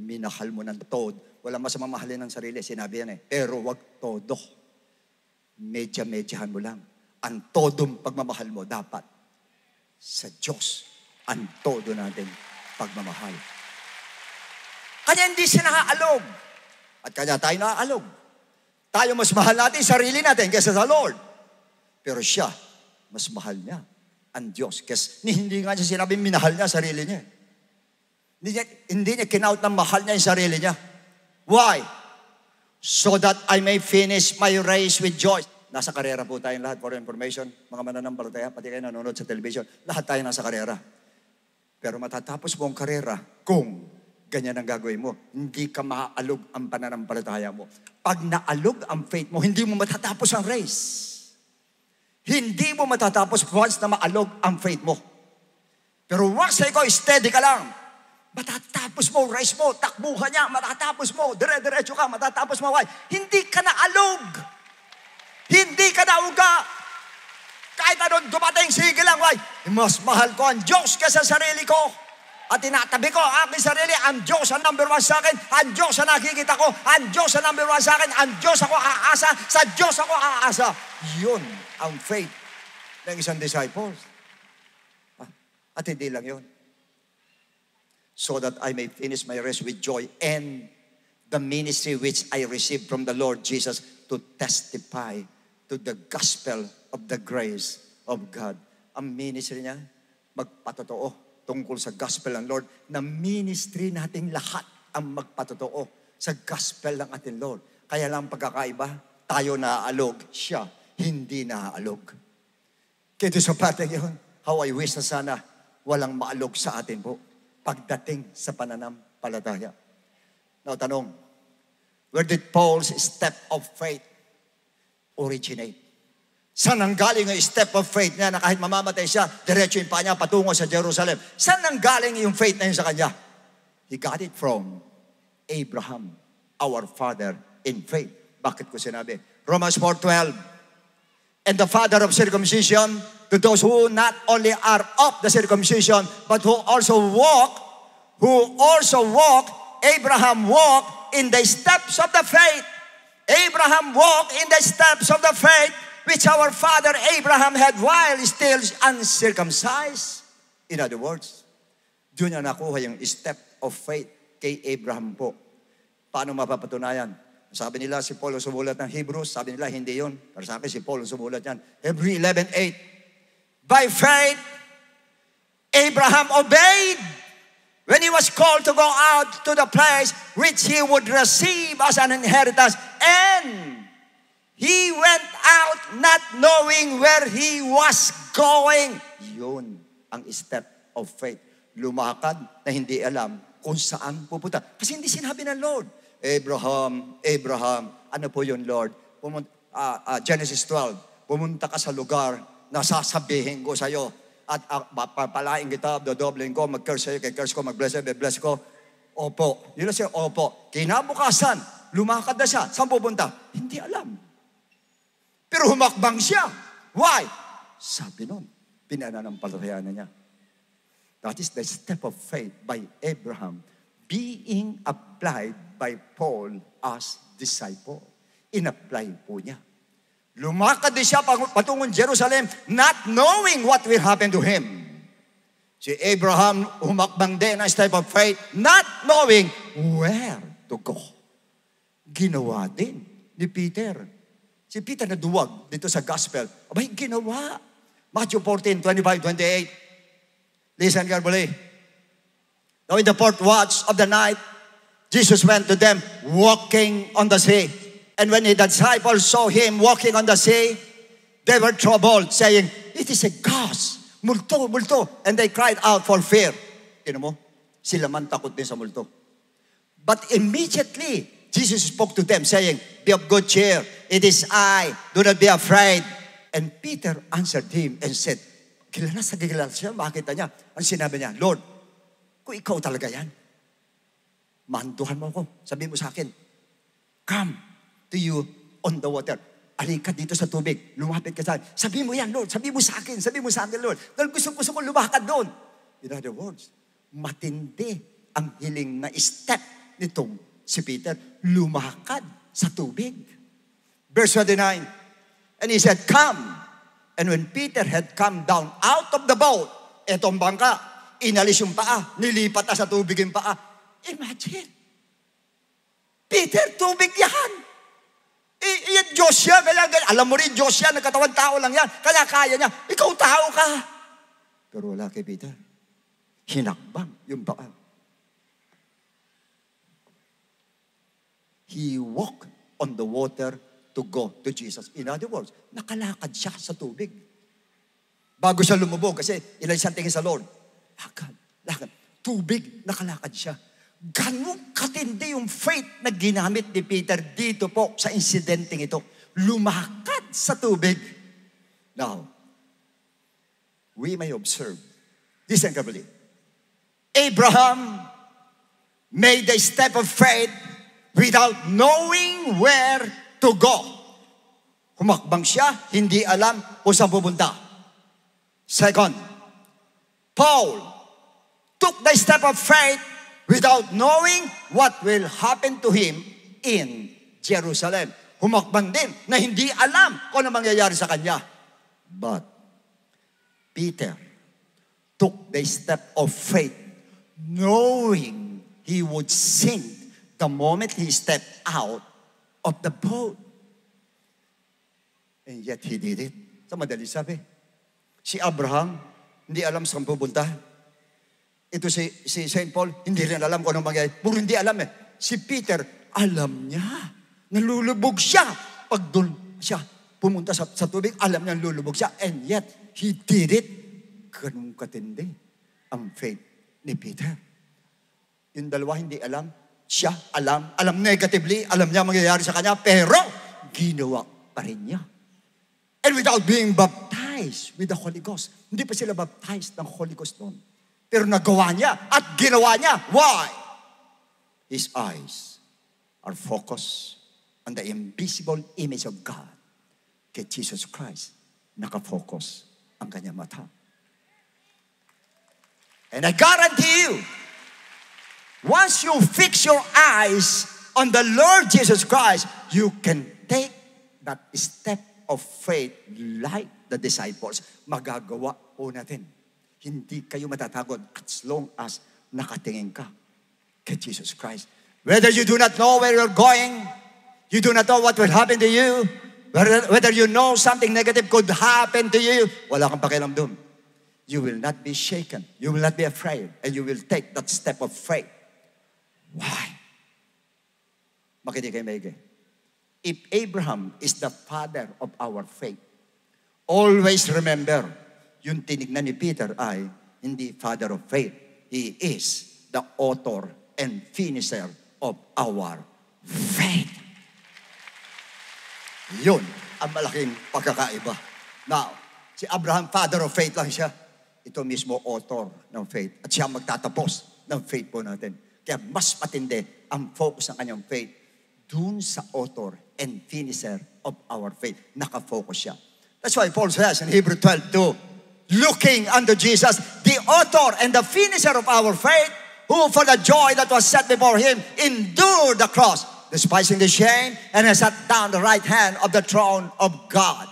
minahal mo ng todo. Wala masama mahalin ng sarili. Sinabi yan eh. Pero wag todo. Medya-medyahan mo lang. Ang todong pagmamahal mo dapat sa Diyos. Ang todo natin pagmamahal. Kanya hindi siya nakaalog. At kanya tayo nakaalog. Tayo mas mahal natin sarili natin kaysa sa Lord. Pero siya, mas mahal niya ang Diyos. Kasi hindi nga siya sinabi minahal niya sarili niya. Hindi niya kinaut na mahal niya yung sarili niya. Why? So that I may finish my race with joy. Nasa karera po tayong lahat for information. Mga mananampalataya, pati kayo nanonood sa television. Lahat tayo nasa karera. Pero matatapos mo ang karera kung ganyan ang gagawin mo. Hindi ka maaalog ang pananampalataya mo. Pag naalog ang faith mo, hindi mo matatapos ang race. Hindi mo matatapos once na maalog ang faith mo. Pero once na ikaw, steady ka lang. Matatapos mo, race mo, takbuhan niya, matatapos mo, dire-diretso ka, matatapos mo, why? Hindi ka naalog. Hindi ka nauga. Kahit anong dumating, sige lang, why? Mas mahal ko ang Diyos kaysa sarili ko. At tinatabi ko ang aking sarili, ang Diyos ang number one sa akin, ang Diyos ang nakikita ko, ang Diyos ang number one sa akin, ang Diyos ako aasa, sa Diyos ako aasa. Yun ang faith ng isang disciple. At hindi lang yun. So that I may finish my race with joy and the ministry which I received from the Lord Jesus to testify to the gospel of the grace of God. Ang ministry niya, magpatotoo tungkol sa gospel ng Lord, na ministry nating lahat ang magpatotoo sa gospel ng ating Lord. Kaya lang pagkakaiba, tayo naaalog, siya hindi naaalog. Kaya sa parte yun, how I wish na sana walang maalog sa atin po pagdating sa pananampalataya. Now, tanong, where did Paul's step of faith originate? Saan ang galing yung step of faith niya na kahit mamamatay siya, diretso yung paa niya patungo sa Jerusalem? Saan ang galing yung faith na yun sa kanya? He got it from Abraham, our father in faith. Bakit ko sinabi? Romans 4:12. And the father of circumcision to those who not only are of the circumcision, but who also walk, Abraham walked in the steps of the faith. Abraham walked in the steps of the faith which our father Abraham had while still uncircumcised. In other words, doon niya nakuha yung step of faith kay Abraham po. Paano mapapatunayan? Sabi nila si Paul ang sumulat ng Hebrews, sabi nila hindi yun. Pero sa akin si Paul ang sumulat yan. Hebrews 11:8. By faith, Abraham obeyed when he was called to go out to the place which he would receive as an inheritance. And he went out not knowing where he was going. Yun ang step of faith. Lumakad na hindi alam kung saan pupunta. Kasi hindi sinabi ng Lord, Abraham, ano po yun, Lord? Genesis 12, pumunta ka sa lugar na sasabihin ko sa'yo at papalain kita, dodobling ko, mag-curse sa'yo, kay curse ko, mag-bless sa'yo, bless ko. Opo. Yun na siya, opo. Kinabukasan, lumakad na siya. Saan pupunta? Hindi alam. Pero humakbang siya. Why? Sabi nun, pinananampalatayaan na niya. That is the step of faith by Abraham being applied by Paul as disciple. In-apply po niya. Lumakad din siya patungong Jerusalem not knowing what will happen to him. Si Abraham humakbang din ang step of faith not knowing where to go. Ginawa din ni Peter. Si Peter naduwag dito sa gospel. Abay, ginawa. Matthew 14:25-28. Listen carefully. Now in the fourth watch of the night, Jesus went to them walking on the sea. And when the disciples saw him walking on the sea, they were troubled, saying, it is a ghost. Multo, multo. And they cried out for fear. Tignan mo, sila man takot din sa multo. But immediately, Jesus spoke to them, saying, be of good cheer. It is I. Do not be afraid. And Peter answered him and said, kilala siya, makita niya. Ang sinabi niya, Lord, kung ikaw talaga yan, manduhan mo ako. Sabi mo sa akin, come to you on the water. Alika dito sa tubig. Lumapit ka sa akin. Sabi mo yan, Lord. Sabi mo sa akin, Lord. Dahil gusto ko lumakad doon. In other words, matindi ang hiling na step nitong si Peter, lumakad sa tubig. Verse 29, and he said, come. And when Peter had come down out of the boat, etong bangka, inalis yung paa, nilipat na sa tubig yung paa. Imagine, Peter, tubig yan. Yan, Diyos yan. Alam mo rin, Diyos yan, nagkatawan tao lang yan. Kaya niya, ikaw tao ka. Pero wala kay Peter. Hinakbang yung paa. He walked on the water to go to Jesus. In other words, nakalakad siya sa tubig. Bago siya lumubog, kasi ilan siyang tingin sa Lord. Tubig, nakalakad siya. Ganun katindi yung faith na ginamit ni Peter dito po sa insidenteng ito. Lumakad sa tubig. Now, we may observe, listen carefully. Abraham made a step of faith without knowing where to go. Humakbang siya, hindi alam kung saan pupunta. Second, Paul took the step of faith without knowing what will happen to him in Jerusalem. Humakbang din na hindi alam kung ano mangyayari sa kanya. But Peter took the step of faith knowing he would sink the moment he stepped out of the boat. And yet he did it. Sa madali sabi, si Abraham, hindi alam saan pupunta. Ito si St. Paul, hindi rin alam kung anong mangyayari. Puro hindi alam eh. Si Peter, alam niya. Nalulubog siya. Pag doon siya pumunta sa tubig, alam niya nalulubog siya. And yet, he did it. Ganun katindi ang faith ni Peter. Yung dalawa hindi alam. Siya alam. Alam negatively. Alam niya mangyayari sa kanya. Pero, ginawa pa rin niya. And without being baptized with the Holy Ghost. Hindi pa sila baptized ng Holy Ghost noon. Pero nagawa niya at ginawa niya. Why? His eyes are focused on the invisible image of God. Kay Jesus Christ, nakafocus ang kanyang mata. And I guarantee you, once you fix your eyes on the Lord Jesus Christ, you can take that step of faith like the disciples. Magagawa po natin. Hindi kayo matatagod as long as nakatingin ka kay Jesus Christ. Whether you do not know where you're going, you do not know what will happen to you, whether you know something negative could happen to you, wala kang pakialam doon. You will not be shaken. You will not be afraid. And you will take that step of faith. Why? Makinig kayo maigi. If Abraham is the father of our faith, always remember, yung tinignan ni Peter ay hindi father of faith. He is the author and finisher of our faith. Yun ang malaking pagkakaiba. Now, si Abraham, father of faith lang siya. Ito mismo author ng faith. At siya magtatapos ng faith po natin. Kaya mas matindi ang focus ng kanyang faith dun sa author and finisher of our faith. Nakafocus siya. That's why Paul says in Hebrews 12:2, looking unto Jesus, the author and the finisher of our faith, who for the joy that was set before him endured the cross, despising the shame, and has sat down the right hand of the throne of God.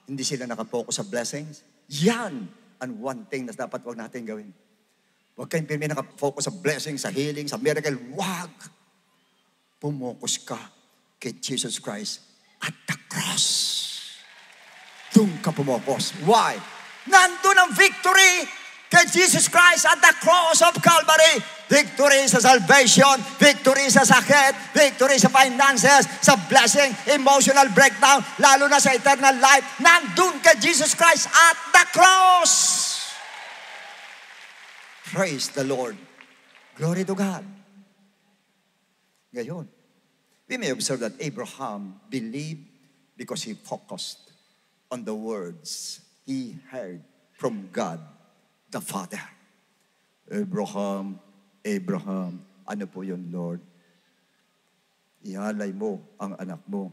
Hindi sila nakafocus sa blessings. Yan ang one thing na dapat huwag natin gawin. Huwag kayong pinipin nakafocus sa blessings, sa healing, sa miracle. Huwag. Pumokus ka kay Jesus Christ at the cross. Doon ka pumokus. Why? Nandun ang victory kay Jesus Christ at the cross of Calvary. Victory sa salvation, victory sa sakit, victory sa finances, sa blessing, emotional breakdown, lalo na sa eternal life. Nandun kay Jesus Christ at the cross. Praise the Lord. Glory to God. Ngayon, we may observe that Abraham believed because he focused on the words he heard from God the Father. Abraham, Abraham, ano po yun, Lord? Ihalay mo ang anak mo.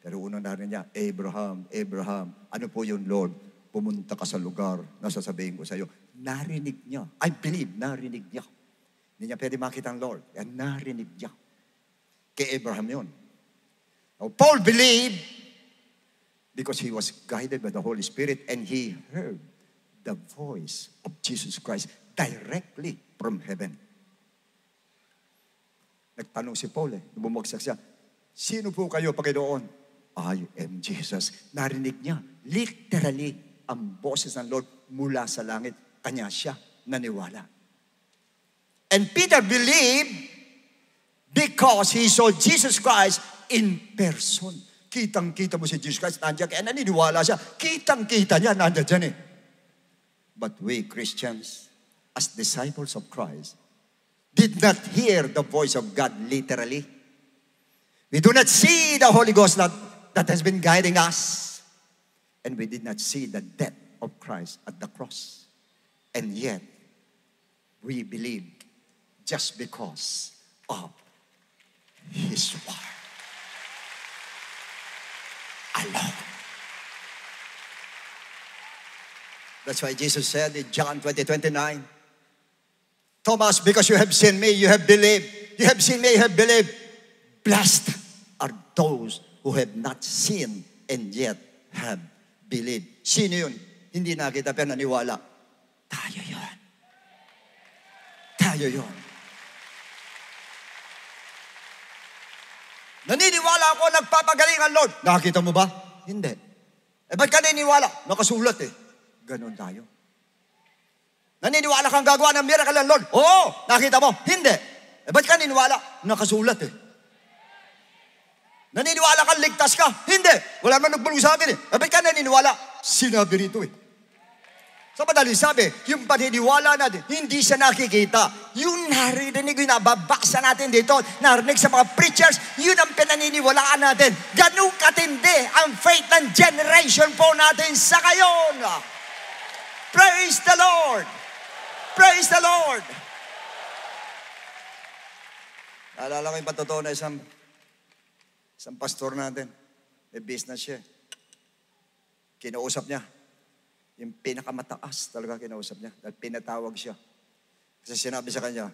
Pero unang narin niya, Abraham, Abraham, ano po yun, Lord? Pumunta ka sa lugar na sasabihin ko sa iyo. Narinig niya. I believe, narinig niya. Hindi niya pwede makita ang Lord. Kaya narinig niya. Kay Abraham yun. Now, Paul believed because he was guided by the Holy Spirit and he heard the voice of Jesus Christ directly from heaven. Nagtanong si Paul bumagsak siya, sino po kayo, Panginoon? I am Jesus. Narinig niya, literally, ang boses ng Lord mula sa langit. Kanya siya naniwala. And Peter believed because he saw Jesus Christ in person. Kitang-kita mo si Jesus Christ, nandiyan. Kaya naniniwala siya. Kitang-kita niya, nandiyan dyan eh. But we Christians, as disciples of Christ, did not hear the voice of God literally. We do not see the Holy Ghost that has been guiding us. And we did not see the death of Christ at the cross. And yet, we believed just because of His word alone. That's why Jesus said in John 20:29, Thomas, because you have seen me, you have believed. You have seen me, you have believed. Blessed are those who have not seen and yet have believed. Sino yun? Hindi nakita pero naniwala. Tayo yun. Tayo yun. Naniniwala ako, nagpapagaling ang Lord. Nakakita mo ba? Hindi. Ba't ka naniniwala? Nakasulat eh. Ganon tayo. Naniniwala kang gagawa ng miracle ng Lord? Oo. Nakita mo? Hindi. Ba't ka naniniwala? Nakasulat eh. Naniniwala kang ligtas ka? Hindi. Wala naman nagbulong sa akin eh. Ba't ka naniniwala? Sinabi rito eh. Sa madaling sabi, yung paniniwala natin, hindi siya nakikita. Yung narinig, yung nababasa natin dito, narinig sa mga preachers, yun ang pinaniniwalaan natin. Ganun katindi ang faith ng generation po natin sa ngayon. Praise the Lord! Praise the Lord! Naalala ko yung patotoo na isang pastor natin. May business siya. Kinausap niya. Yung pinakamataas talaga kinausap niya. Dahil pinatawag siya. Kasi sinabi sa kanya,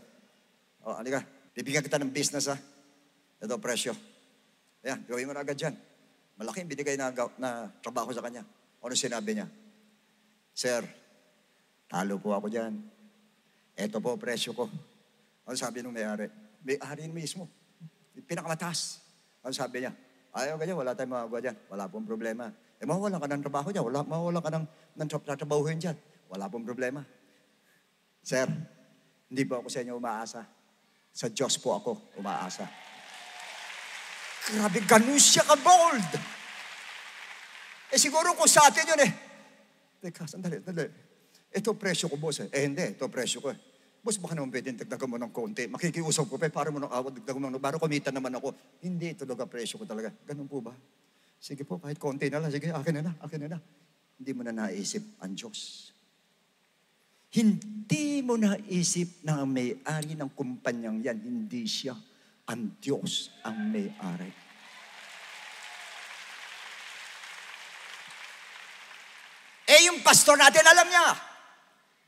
halika, bibigyan kita ng business ha. Ito presyo. Ayan, gawin mo na agad dyan. Malaki yung binigay na trabaho sa kanya. Ano sinabi niya? Sir, talo po ako dyan. Ito po presyo ko. Ano sabi nung may-ari? May-ari mismo. Yung pinakamataas. Ano sabi niya? Ayaw ganyan, wala tayong magagawa dyan. Wala pong problema. Mawawalan ka ng trabaho dyan. Mawawalan ka ng trabahuhin dyan. Wala pong problema. Sir, hindi po ako sa inyo umaasa. Sa Diyos po ako umaasa. Grabe, ganun siya ka-bold. Siguro kung sa atin yun eh. Teka, sandali. Ito presyo ko, boss eh. Hindi, ito presyo ko eh. Boss, baka naman pwede dagdagan mo ng konti. Makikiusap ko pa, para mo ng awad, dagdagan mo ng para kumita naman ako. Hindi, ito talaga presyo ko talaga. Ganun po ba? Sige po, kahit konti na lang. Sige, akin na. Hindi mo na naisip ang Diyos. Hindi mo naisip na ang may-ari ng kumpanyang yan, hindi siya. Ang Diyos ang may-ari. Yung pastor natin, alam niya.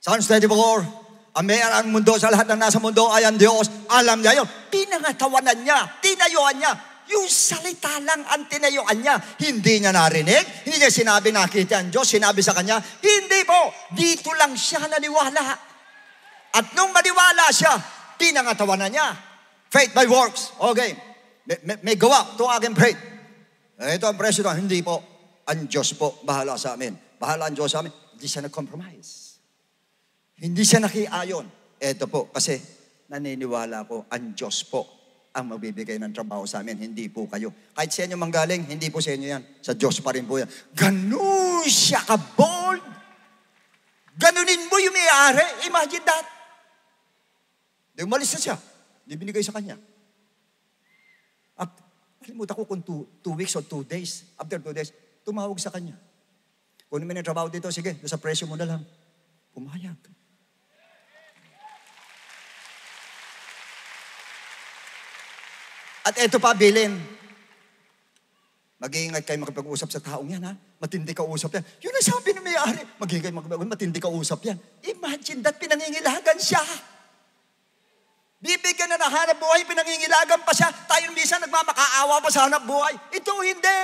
Psalms 24, ang may-ari ang mundo sa lahat ng nasa mundo ay ang Diyos. Alam niya yun. Pinangatawanan niya, tinayuan niya. Yung salita lang ang tinayuan niya. Hindi niya narinig. Hindi niya sinabi nakita ang Diyos. Sinabi sa kanya, hindi po. Dito lang siya naniwala. At nung maniwala siya, pinangatawanan niya. Faith by works. Okay. May gawa. Ito ang aking faith. Ito ang presyo na. Hindi po. Ang Diyos po. Bahala sa amin. Bahala ang Diyos sa amin. Hindi siya nag-compromise. Hindi siya nakiayon. Ito po. Kasi naniniwala ko ang Diyos po ang magbibigay ng trabaho sa amin, hindi po kayo. Kahit sa inyo manggaling, hindi po sa inyo yan. Sa Diyos pa rin po yan. Ganun siya ka-bold. Ganunin mo yung may-ari. Imagine that. Di umalis na siya. Di binigay sa kanya. At kalimutan ko kung 2 weeks or 2 days. After 2 days, tumawag sa kanya. Kung may trabaho dito, sige, sa presyo mo na lang. Pumayag. At eto pa, bilin. Mag-iingat kayo makipag-usap sa taong yan, ha? Matindi ka usap yan. Yun ang sabi ng may-ari. Mag-iingat kayo makipag-usap, matindi ka usap yan. Imagine that, pinangingilagan siya. Bibigyan na ng hanap buhay, pinangingilagan pa siya. Tayo minsan nagmamakaawa pa sa hanap buhay. Ito hindi.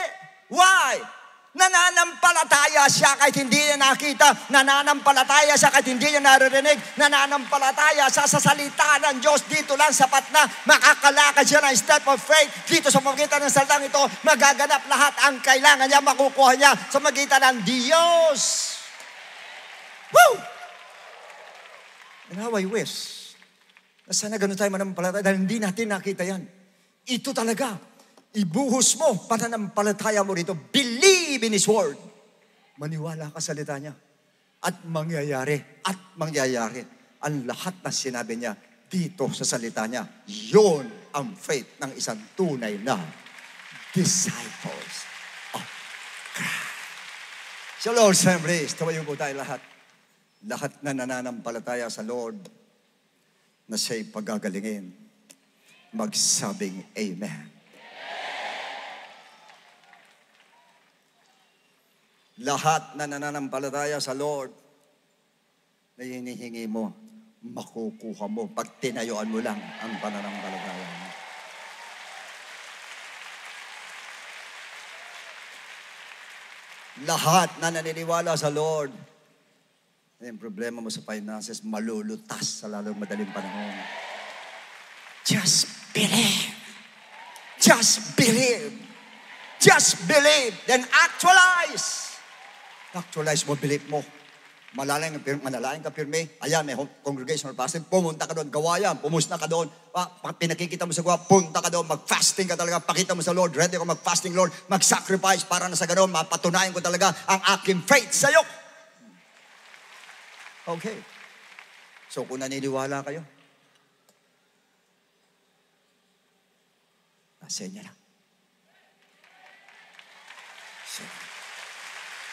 Why? Nananampalataya siya kahit hindi niya nakita. Nananampalataya siya kahit hindi niya naririnig. Nananampalataya siya sa salita ng Diyos. Dito lang sapat na makakalakad siya ng step of faith. Dito sa magitan ng salitang ito, magaganap lahat ang kailangan niya, makukuha niya sa magitan ng Diyos. Woo! And how I wish na sana ganun tayo mananampalataya dahil hindi natin nakita yan. Ito talaga. Ibuhos mo, pananampalataya mo rito. Believe in His Word. Maniwala ka sa salita niya. At mangyayari. At mangyayari. ang lahat na sinabi niya dito sa salita niya. Yun ang faith ng isang tunay na disciples of Christ. So Lord, Assembly, tawayo po tayo lahat. Lahat na nananampalataya sa Lord na siya'y pagagalingin, magsabing Amen. Lahat na nananampalataya sa Lord na hinihingi mo, makukuha mo pag tinayuan mo lang ang pananampalataya mo. Lahat na naniniwala sa Lord, yung problema mo sa finances, malulutas sa lalong madaling panahon. Just believe. Just believe. Just believe. Then actualize. Actualize mo, believe mo. Manalangin ka pirme. Ayan, may congregational fasting. Pumunta ka doon, gawa yan. Pumusta ka doon. Pinakikita mo sa gawa, punta ka doon. Mag-fasting ka talaga. Pakita mo sa Lord. Ready ko mag-fasting, Lord. Mag-sacrifice para na sa ganoon. Mapatunayan ko talaga ang aking faith sa'yo. Okay. So kung naniniwala kayo, nasa inyo na. So,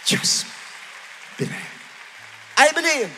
just believe. I believe.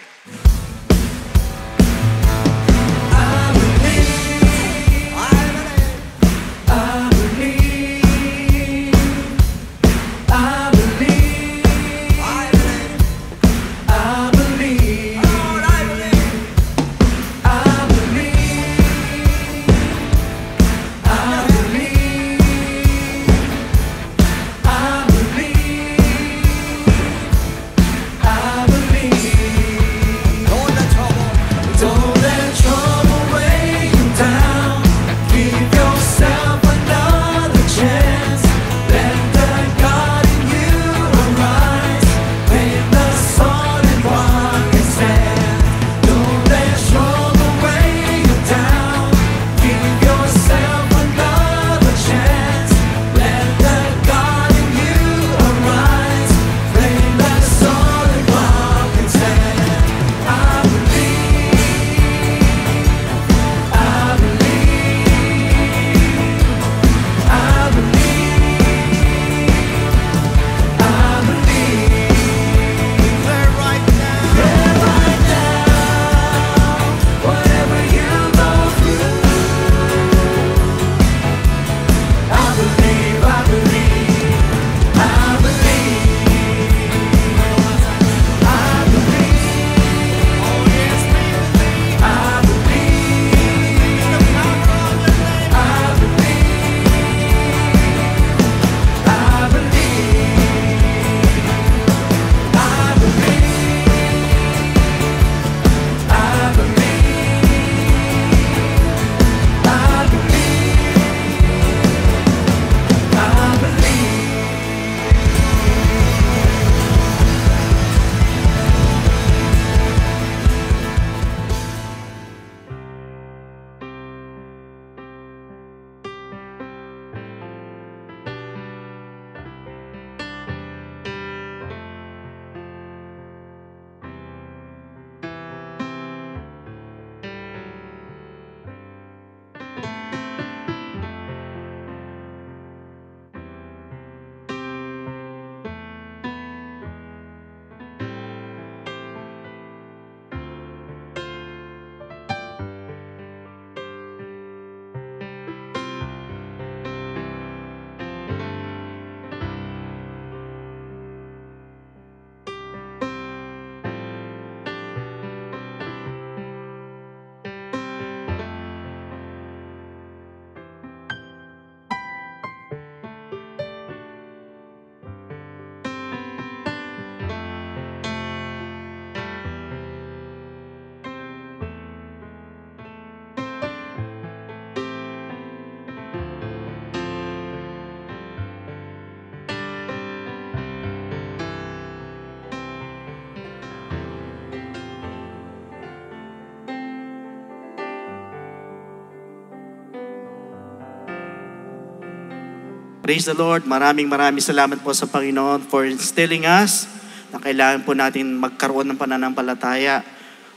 Praise the Lord. Maraming salamat po sa Panginoon for instilling us na kailangan po natin magkaroon ng pananampalataya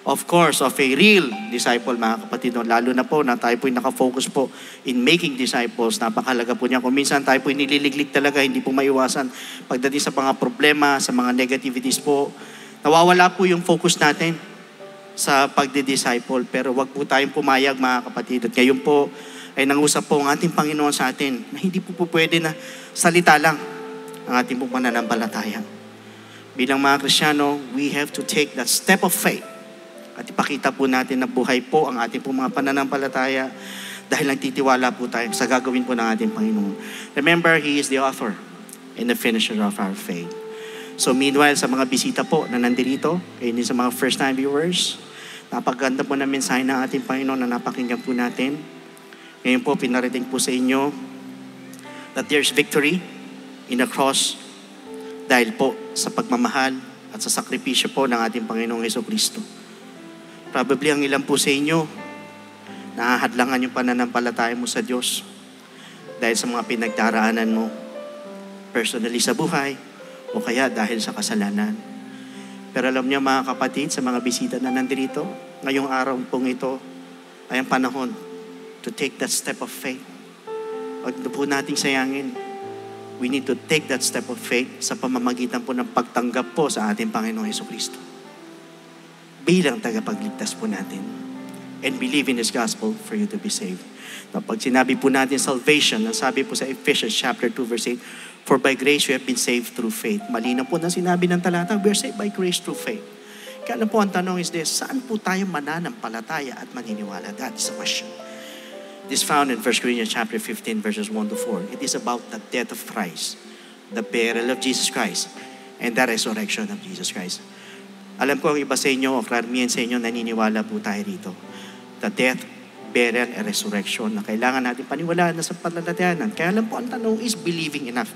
of course, of a real disciple, mga kapatid. No? Lalo na po na tayo po'y nakafocus po in making disciples. Napakahalaga po niya. Kung minsan tayo po'y nililiglig talaga, hindi po maiwasan. Pagdating sa mga problema, sa mga negativities po, nawawala po yung focus natin sa pagdi-disciple. Pero wag po tayong pumayag, mga kapatid. At ngayon po, ay nangusap po ang ating Panginoon sa atin na hindi po pwede na salita lang ang ating po pananampalataya. Bilang mga Kristiyano, we have to take that step of faith at ipakita po natin na buhay po ang ating po mga pananampalataya dahil nagtitiwala po tayo sa gagawin po ng ating Panginoon. Remember, He is the author and the finisher of our faith. So meanwhile, sa mga bisita po na nandito, kayo din sa mga first-time viewers, napaganda po na mensahe ng ating Panginoon na napakinggan po natin. Ngayon po, pinarating po sa inyo that there's victory in the cross dahil po sa pagmamahal at sa sakripisyo po ng ating Panginoong Jesucristo. Probably ang ilan po sa inyo, nahahadlangan yung pananampalataya mo sa Diyos dahil sa mga pinagdaraanan mo personally sa buhay o kaya dahil sa kasalanan. Pero alam niyo mga kapatid, sa mga bisita na nandito, ngayong araw pong ito ay ang panahon to take that step of faith. Huwag na po nating sayangin. We need to take that step of faith sa pamamagitan po ng pagtanggap po sa ating Panginoong Jesucristo bilang tagapagligtas po natin and believe in His gospel for you to be saved. Now, pag sinabi po natin salvation, ang sabi po sa Ephesians chapter 2 verse 8, for by grace you have been saved through faith. Malinaw po na sinabi ng talata, we are saved by grace through faith. Kaya po ang tanong is this, saan po tayo mananampalataya at maniniwala? That is the question. This found in 1 Corinthians chapter 15 verses 1 to 4. It is about the death of Christ, the burial of Jesus Christ, and the resurrection of Jesus Christ. Alam ko ang iba sa inyo, o karamihan sa inyo, naniniwala po tayo rito. The death, burial, and resurrection na kailangan natin paniwalaan na sa palatandaan. Kaya alam po, ang tanong is believing enough.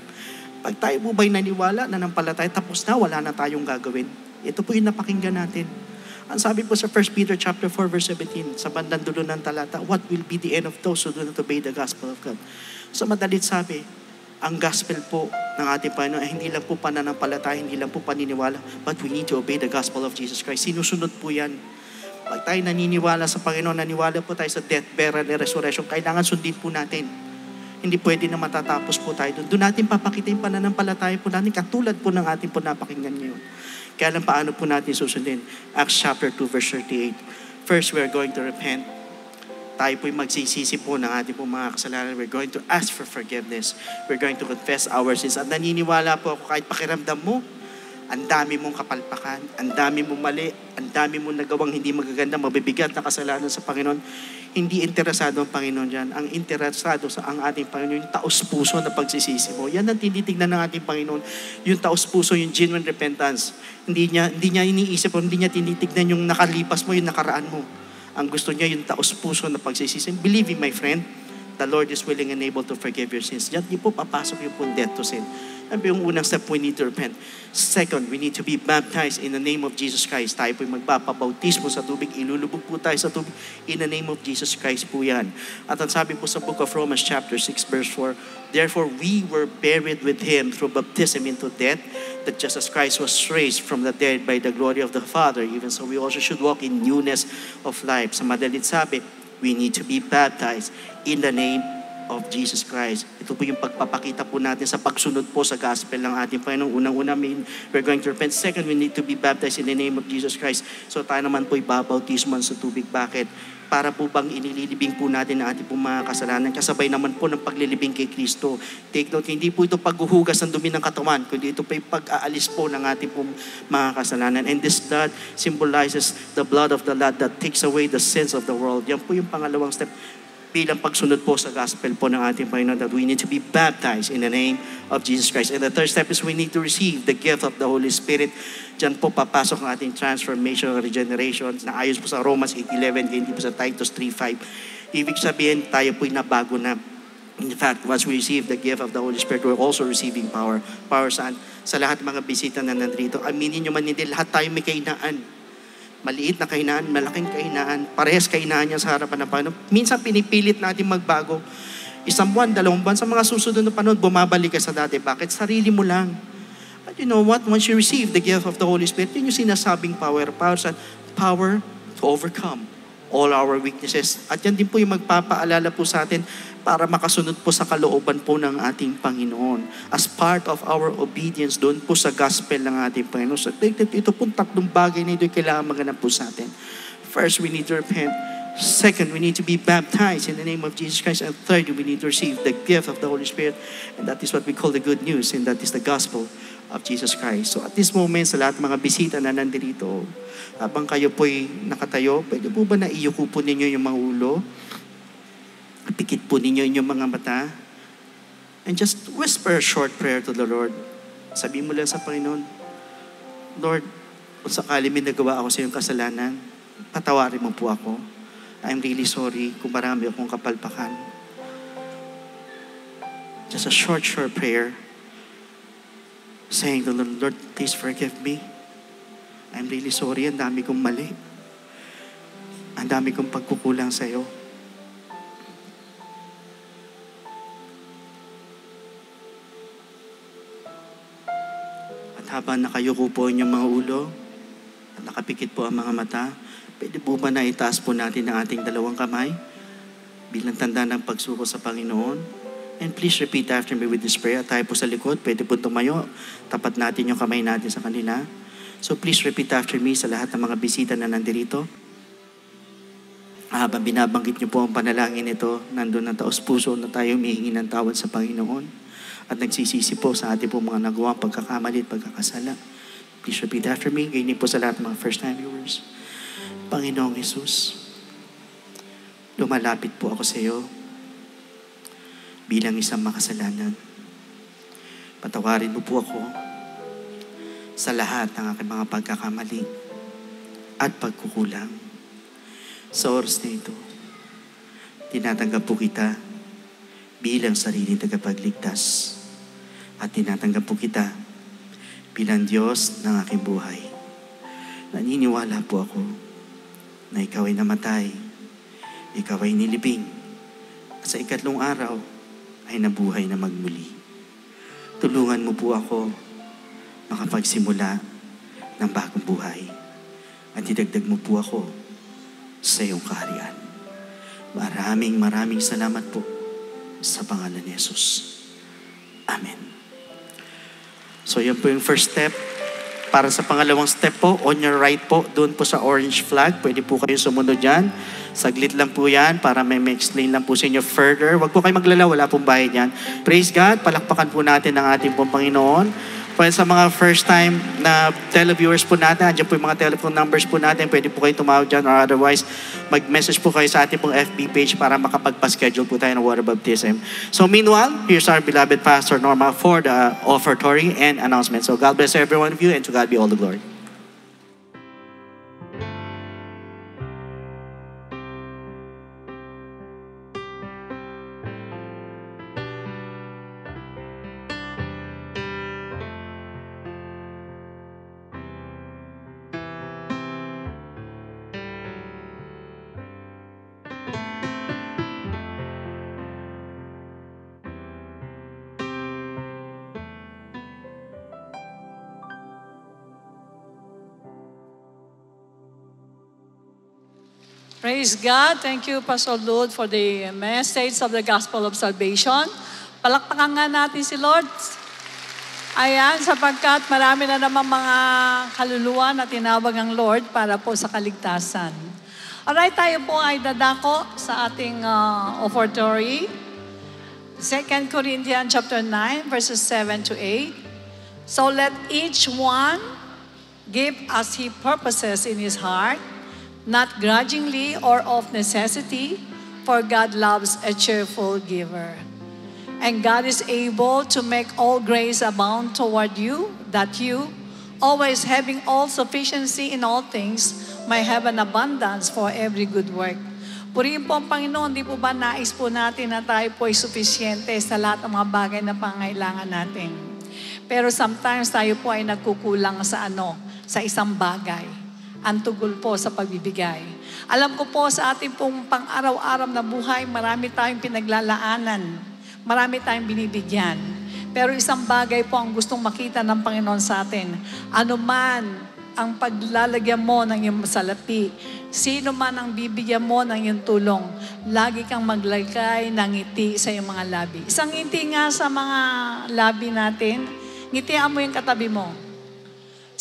Pag tayo po ba'y naniwala na ng palataya, tapos na, wala na tayong gagawin. Ito po yung napakinggan natin. Ang sabi po sa 1 Peter chapter 4 verse 17, sa bandang dulo ng talata, what will be the end of those who do not obey the gospel of God? So madalit sabi, ang gospel po ng ating Panginoon ay hindi lang po pananampalataya, hindi lang po paniniwala, but we need to obey the gospel of Jesus Christ. Sinusunod po yan. Pag tayo naniniwala sa Panginoon, naniwala po tayo sa death, burial, and resurrection, kailangan sundin po natin. Hindi pwede na matatapos po tayo doon. Doon natin papakita yung pananampalataya po natin, katulad po ng ating po napakinggan ngayon. Kaya lang paano po natin susundin? Acts chapter 2 verse 38. First, we are going to repent. Tayo po'y magsisisi po ng ating po mga kasalanan. We're going to ask for forgiveness. We're going to confess our sins. At naniniwala po ako kahit pakiramdam mo, ang dami mong kapalpakan, ang dami mong mali, ang dami mong nagawang hindi magaganda, mabibigat na kasalanan sa Panginoon. Hindi interesado ang Panginoon dyan. Ang interesado sa ang ating Panginoon, yung taos-puso na pagsisisi mo. Yan ang tinitignan ng ating Panginoon. Yung taos-puso, yung genuine repentance. Hindi niya iniisip o hindi niya tinitignan yung nakalipas mo, yung nakaraan mo. Ang gusto niya yung taos-puso na pagsisisi. Believe me, my friend, the Lord is willing and able to forgive your sins. Diyan di po papasok yung po death to sin. Yung unang step, we need to repent. Second, we need to be baptized in the name of Jesus Christ. Tayo po'y magpapabautismo sa tubig. Ilulubog po tayo sa tubig. In the name of Jesus Christ po yan. At ang sabi po sa book of Romans chapter 6 verse 4, therefore we were buried with Him through baptism into death, that just as Christ was raised from the dead by the glory of the Father, even so we also should walk in newness of life. Sa madalit sabi, we need to be baptized in the name of Jesus Christ. Ito po yung pagpapakita po natin sa pagsunod po sa gospel ng ating Panginoon. Unang-una, we're going to repent. Second, we need to be baptized in the name of Jesus Christ. So tayo naman po ibabautisman sa tubig. Bakit? Para po bang inililibing po natin ang ating pong mga kasalanan. Kasabay naman po ng paglilibing kay Kristo. Take note, hindi po ito paghuhugas ng dumi ng katawan, kundi ito po yung pag-aalis po ng ating pong mga kasalanan. And this blood symbolizes the blood of the Lamb that takes away the sins of the world. Yan po yung pangalawang step bilang pagsunod po sa gospel po ng ating Panginoon, that we need to be baptized in the name of Jesus Christ. And the third step is we need to receive the gift of the Holy Spirit. Diyan po papasok ang ating transformation, regeneration, na ayos po sa Romans 8:11, hindi po sa Titus 3:5. Ibig sabihin, tayo po'y nabago na. In fact, once we receive the gift of the Holy Spirit, we're also receiving power. Power saan? Sa lahat mga bisita na nandito. Aminin nyo man hindi, lahat tayo may kahinaan. Maliit na kahinaan, malaking kahinaan, parehas kahinaan niya sa harapan ng Panginoon. Minsan pinipilit natin magbago. Isang buwan, 2 buwan, sa mga susunod na panahon, bumabalik ka sa dati. Bakit? Sarili mo lang. But you know what? Once you receive the gift of the Holy Spirit, yun yung sinasabing power. Power to overcome all our weaknesses. At yan din po yung magpapaalala po sa atin para makasunod po sa kalooban po ng ating Panginoon. As part of our obedience doon po sa gospel ng ating Panginoon. So ito po tatlong bagay na ito kailangan maganap po sa atin. First, we need to repent. Second, we need to be baptized in the name of Jesus Christ. And third, we need to receive the gift of the Holy Spirit. And that is what we call the good news. And that is the gospel of Jesus Christ. So at this moment, sa lahat ng mga bisita na nandito, habang kayo po'y nakatayo, pwede po ba na iyuko po ninyo yung mga ulo? Pikit po ninyo inyong mga mata. And just whisper a short prayer to the Lord. Sabihin mo lang sa Panginoon, Lord, kung sakali may nagawa ako sa iyong kasalanan, patawarin mo po ako. I'm really sorry kung marami akong kapalpakan. Just a short prayer. Saying to the Lord, please forgive me. I'm really sorry. Ang dami kong mali. Ang dami kong pagkukulang sa iyo. At habang nakayuko po inyong mga ulo at nakapikit po ang mga mata, pwede po ba na itaas po natin ang ating dalawang kamay bilang tanda ng pagsuko sa Panginoon? And please repeat after me with this prayer. Tayo po sa likod, pwede po tumayo. Tapat natin yung kamay natin sa kanila. So please repeat after me sa lahat ng mga bisita na nandito. Habang binabanggit niyo po ang panalangin ito, nandun ang taos puso na tayo humihingi ng tawad sa Panginoon. At nagsisisi po sa ating po mga nagawang pagkakamali at pagkakasala. Please repeat after me. Ganyan po sa lahat ng mga first-time viewers. Panginoong Jesus, lumalapit po ako sa iyo bilang isang makasalanan. Patawarin mo po ako sa lahat ng aking mga pagkakamali at pagkukulang. Sa oras na ito, tinatanggap po kita bilang sariling tagapagligtas at tinatanggap po kita bilang Diyos ng aking buhay. Naniniwala po ako na ikaw ay namatay, ikaw ay nilibing, at sa ikatlong araw ay nabuhay na magmuli. Tulungan mo po ako makapagsimula ng bagong buhay at idagdag mo po ako sa iyong kaharian. Maraming salamat po sa pangalan ni Jesus. Amen. So yan po yung first step. Para sa pangalawang step po, on your right po, doon po sa orange flag, pwede po kayo sumunod dyan. Saglit lang po yan para may explain lang po sa inyo further. Huwag po kayo maglala, wala pong bayad yan. Praise God, palakpakan po natin ang ating pong Panginoon. Pwede sa mga first time na televiewers po natin, andyan po yung mga telephone numbers po natin, pwede po kayo tumawag dyan or otherwise, mag-message po kayo sa ating pong FB page para makapagpa-schedule po tayo ng water baptism. So meanwhile, here's our beloved Pastor Norma for the offertory and announcement. So God bless every one of you and to God be all the glory. Praise God. Thank you, Pastor Lud, for the message of the gospel of salvation. Palakpakan nga natin si Lord. Ayan, sapagkat marami na naman mga kaluluwa na tinawag ang Lord para po sa kaligtasan. Alright, tayo po ay dadako sa ating offertory. 2 Corinthians chapter 9, verses 7 to 8. So let each one give as he purposes in his heart, not grudgingly or of necessity, for God loves a cheerful giver. And God is able to make all grace abound toward you, that you, always having all sufficiency in all things, may have an abundance for every good work. Purihin po ang Panginoon, di po ba nais po natin na tayo po ay sufisyente sa lahat ng mga bagay na pangailangan natin. Pero sometimes tayo po ay nagkukulang sa sa isang bagay. Ang tugol po sa pagbibigay. Alam ko po sa ating pong pang-araw-araw na buhay, marami tayong pinaglalaanan. Marami tayong binibigyan. Pero isang bagay po ang gustong makita ng Panginoon sa atin. Ano man ang paglalagyan mo ng iyong salapi. Sino man ang bibigyan mo ng iyong tulong, lagi kang maglagay ng ngiti sa iyong mga labi. Isang ngiti nga sa mga labi natin, ngitian mo yung katabi mo.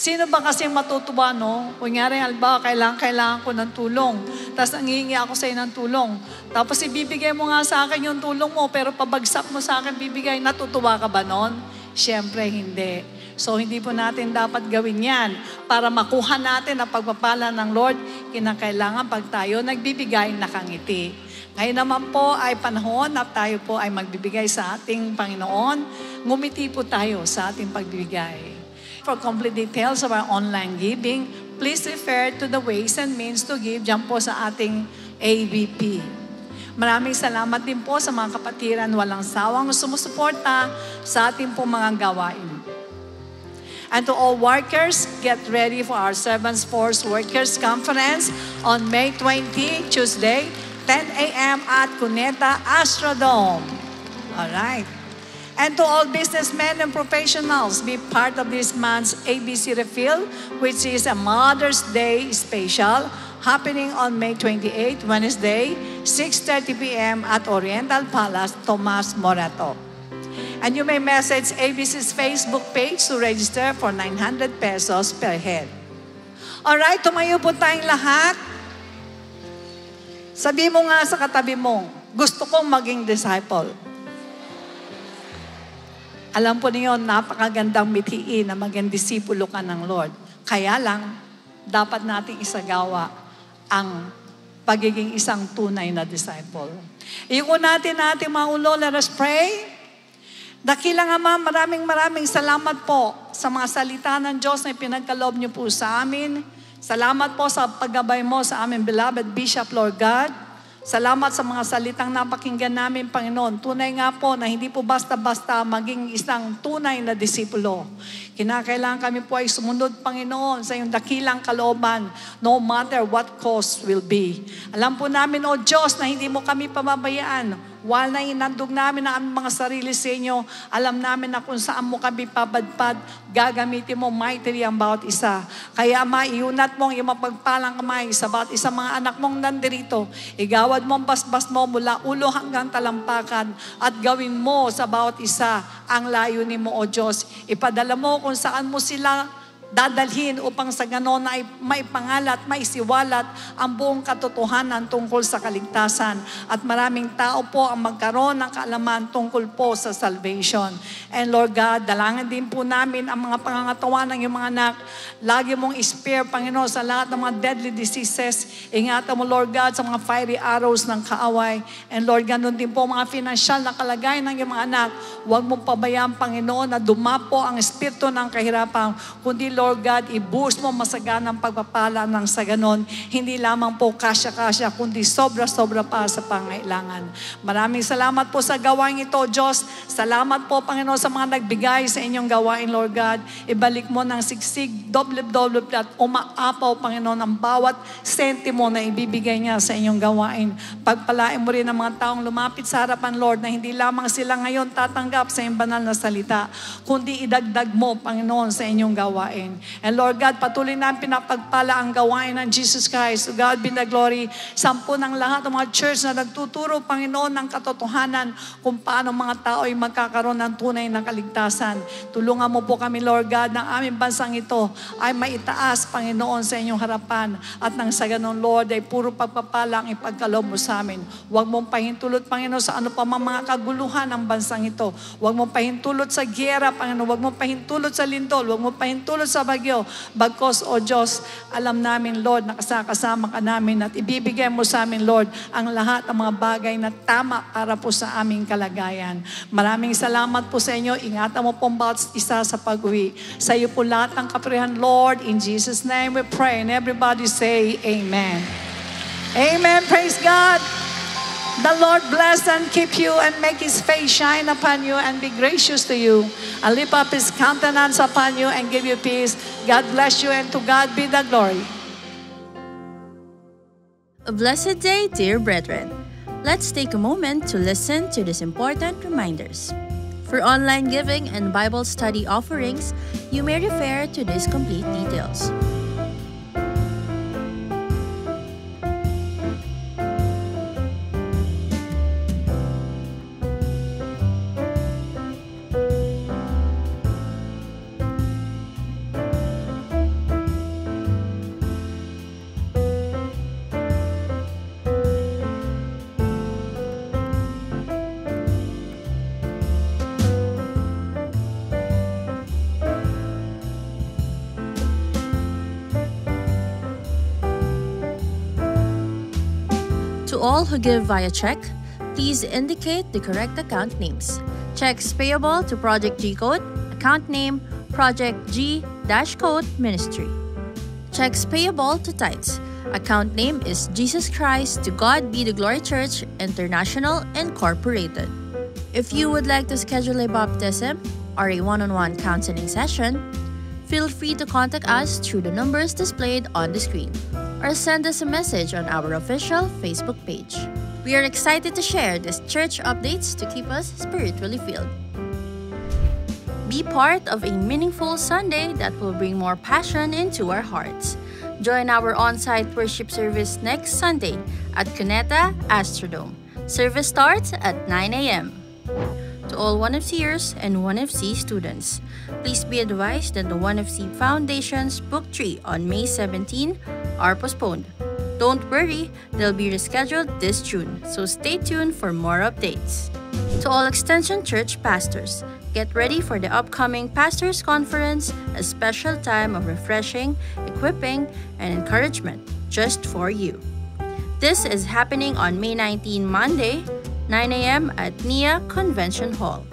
Sino ba kasi matutuwa, no? Kunyari, halimbawa, kailangan ko ng tulong. Tapos nangihingi ako sa iyo ng tulong. Tapos ibibigay mo nga sa akin yung tulong mo, pero pabagsak mo sa akin bibigay, natutuwa ka ba nun? Siyempre, hindi. So, hindi po natin dapat gawin yan. Para makuha natin ang pagpapala ng Lord, kinakailangan pag tayo nagbibigay, nakangiti. Ngayon naman po ay panahon na tayo po ay magbibigay sa ating Panginoon. Ngumiti po tayo sa ating pagbibigay. For complete details of our online giving, please refer to the ways and means to give dyan po sa ating ABP. Maraming salamat din po sa mga kapatiran walang sawang sumusuporta sa ating po mga gawain. And to all workers, get ready for our Servants Force Workers Conference on May 20, Tuesday, 10 a.m. at Cuneta Astrodome. All right. And to all businessmen and professionals, be part of this month's ABC Refill, which is a Mother's Day special happening on May 28, Wednesday, 6:30 p.m. at Oriental Palace, Tomas Morato. And you may message ABC's Facebook page to register for 900 pesos per head. Alright, tumayo po tayong lahat. Sabi mo nga sa katabi mo, gusto kong maging disciple. Alam po niyo, napakagandang mithiin na maging disipulo ka ng Lord. Kaya lang, dapat nating isagawa ang pagiging isang tunay na disciple. Iyuko natin mga ulo, let us pray. Dakilang Ama, maraming salamat po sa mga salita ng Diyos na ipinagkaloob niyo po sa amin. Salamat po sa paggabay mo sa aming beloved Bishop, Lord God. Salamat sa mga salitang napakinggan namin, Panginoon. Tunay nga po na hindi po basta-basta maging isang tunay na disipulo. Kinakailangan kami po ay sumunod, Panginoon, sa iyong dakilang kalooban, no matter what cost will be. Alam po namin, O Diyos, na hindi mo kami pababayaan. While na inandog namin ang aming mga sarili sa inyo, alam namin na kung saan mo kami papadpad, gagamitin mo mightily ang bawat isa. Kaya Ama, iunat mo ang iyong mapagpalang kamay sa bawat isang mga anak mong nandirito. Igawad mo ang basbas mo mula ulo hanggang talampakan at gawin mo sa bawat isa ang layunin mo, O Diyos. Ipadala mo kung saan mo sila dadalhin upang sa ganon ay maipangalat, maisiwalat ang buong katotohanan tungkol sa kaligtasan. At maraming tao po ang magkaroon ng kaalaman tungkol po sa salvation. And Lord God, dalangin din po namin ang mga pangangatawan ng iyong mga anak. Lagi mong spare, Panginoon, sa lahat ng mga deadly diseases. Ingatan mo, Lord God, sa mga fiery arrows ng kaaway. And Lord, ganun din po mga financial na kalagayan ng iyong mga anak. Huwag mong pabayaan, Panginoon, na dumapo ang espiritu ng kahirapan, kundi Lord God, i-boost mo masaganang pagpapala ng sa ganon. Hindi lamang po kasya-kasya, kundi sobra-sobra pa sa pangailangan. Maraming salamat po sa gawain ito, Diyos. Salamat po, Panginoon, sa mga nagbigay sa inyong gawain, Lord God. Ibalik mo ng sigsig, doble-doble at umaapaw, Panginoon, ang bawat sentimo na ibibigay niya sa inyong gawain. Pagpalain mo rin ang mga taong lumapit sa harapan, Lord, na hindi lamang sila ngayon tatanggap sa iyong banal na salita, kundi idagdag mo, Panginoon, sa inyong gawain. And Lord God, patuloy na pinapagpala ang gawain ng Jesus Christ. To God be the glory. Sampu ng lahat ng mga church na nagtuturo, Panginoon, ng katotohanan kung paano mga tao ay magkakaroon ng tunay na kaligtasan. Tulungan mo po kami, Lord God, ng aming bansang ito ay maitaas, Panginoon, sa inyong harapan. At nang sa ganon, Lord, ay puro pagpapala ang ipagkaloob mo sa amin. Huwag mong pahintulot, Panginoon, sa ano pa mga kaguluhan ng bansang ito. Huwag mong pahintulot sa gyera, Panginoon. Huwag mong pahintulot sa lindol. Huwag mong pahintulot sa bagyo. Bagkos, O Diyos, alam namin, Lord, nakasama ka namin at ibibigay mo sa amin, Lord, ang lahat ng mga bagay na tama para po sa aming kalagayan. Maraming salamat po sa inyo. Ingatan mo pong bawat isa sa pag-uwi. Sa iyo po lahat ng kapurihan, Lord. In Jesus' name we pray. And everybody say, Amen. Amen. Praise God. The Lord bless and keep you and make His face shine upon you and be gracious to you and lift up His countenance upon you and give you peace. God bless you and to God be the glory. A blessed day, dear brethren. Let's take a moment to listen to these important reminders. For online giving and Bible study offerings, you may refer to these complete details. all who give via check, please indicate the correct account names. Checks payable to Project G Code, account name Project G-Code Ministry. Checks payable to tithes. Account name is Jesus Christ to God Be the Glory Church International Incorporated. If you would like to schedule a baptism or a one-on-one counseling session, feel free to contact us through the numbers displayed on the screen or send us a message on our official Facebook page. We are excited to share these church updates to keep us spiritually filled. Be part of a meaningful Sunday that will bring more passion into our hearts. Join our on-site worship service next Sunday at Cuneta Astrodome. Service starts at 9 a.m. To all 1FCers and 1FC students, please be advised that the 1FC Foundation's Book 3 on May 17 are postponed. Don't worry, they'll be rescheduled this June, so stay tuned for more updates. To all Extension Church pastors, get ready for the upcoming Pastors Conference, a special time of refreshing, equipping, and encouragement just for you. This is happening on May 19, Monday, 9 a.m. at NIA Convention Hall.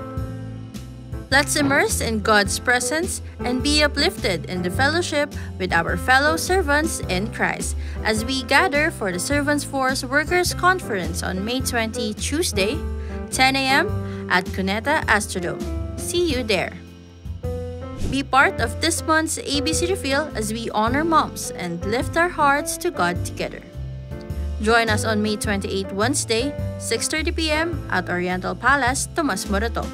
Let's immerse in God's presence and be uplifted in the fellowship with our fellow servants in Christ as we gather for the Servants Force Workers Conference on May 20, Tuesday, 10 a.m. at Cuneta Astrodome. See you there. Be part of this month's ABC Reveal as we honor moms and lift our hearts to God together. Join us on May 28, Wednesday, 6:30 p.m. at Oriental Palace, Tomas Morato.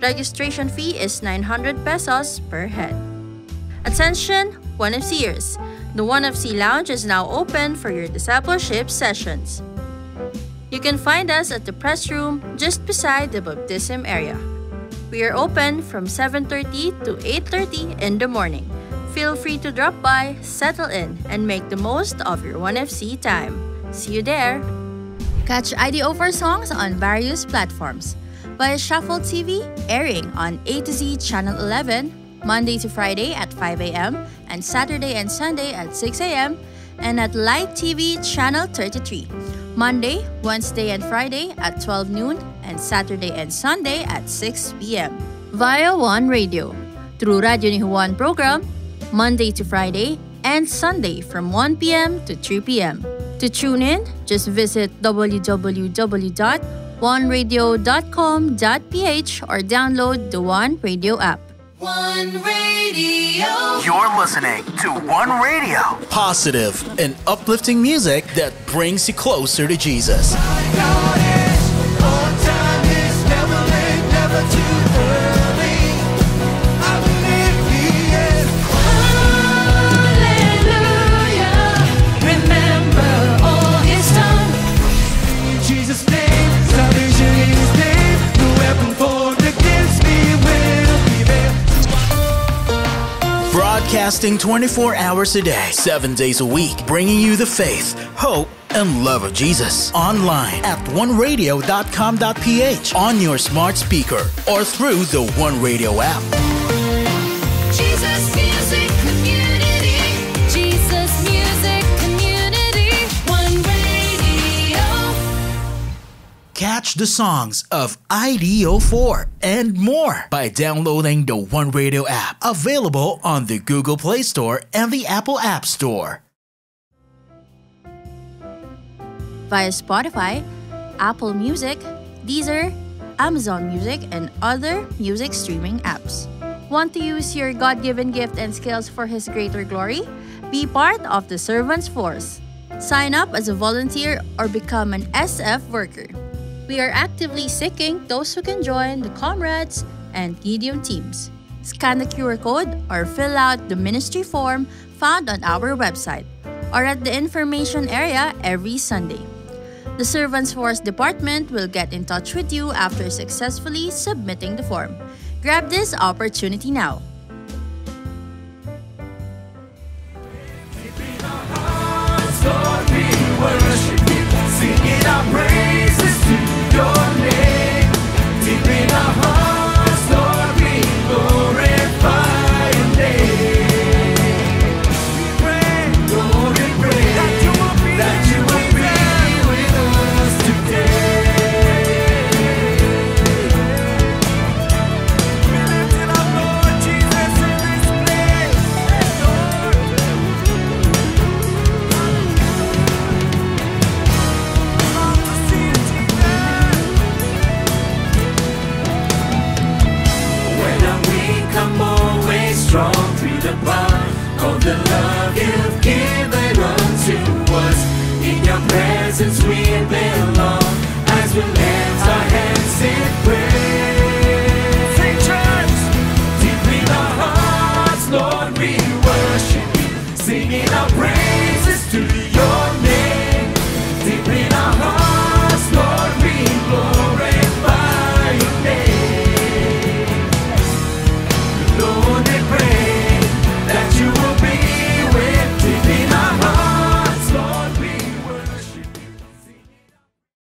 Registration fee is 900 pesos per head. Attention, 1FCers! The 1FC Lounge is now open for your discipleship sessions. You can find us at the press room just beside the baptism area. We are open from 7:30 to 8:30 in the morning. Feel free to drop by, settle in, and make the most of your 1FC time. See you there! Catch IDO4 songs on various platforms. Via Shuffle TV, airing on A to Z Channel 11, Monday to Friday at 5 a.m. and Saturday and Sunday at 6 a.m. and at Light TV Channel 33, Monday, Wednesday and Friday at 12 noon and Saturday and Sunday at 6 p.m. Via One Radio, through Radio ni Juan program, Monday to Friday and Sunday from 1 p.m. to 3 p.m. To tune in, just visit www.oneradio.com.ph or download the One Radio app. One Radio. You're listening to One Radio. Positive and uplifting music that brings you closer to Jesus. Broadcasting 24 hours a day, 7 days a week, bringing you the faith, hope, and love of Jesus. Online at oneradio.com.ph, on your smart speaker, or through the One Radio app. Jesus Music Community. Jesus Music Community. One Radio. Catch the songs of IDO4 and more by downloading the One Radio app, available on the Google Play Store and the Apple App Store. Via Spotify, Apple Music, Deezer, Amazon Music, and other music streaming apps. Want to use your God-given gift and skills for His greater glory? Be part of the Servants Force. Sign up as a volunteer or become an SF worker. We are actively seeking those who can join the Comrades and Gideon teams. Scan the QR code or fill out the ministry form found on our website or at the information area every Sunday. The Servants Force Department will get in touch with you after successfully submitting the form. Grab this opportunity now. Lord, we worship you, singing our praises to your name. Deep in our hearts, Lord, we glorify your name. We pray, Lord, we pray that you will be with us. strong through the power of the love you've given unto us. In your presence we belong as we lift our hands in praise. Sing church! Deep in our hearts, Lord, we worship you, singing our praise.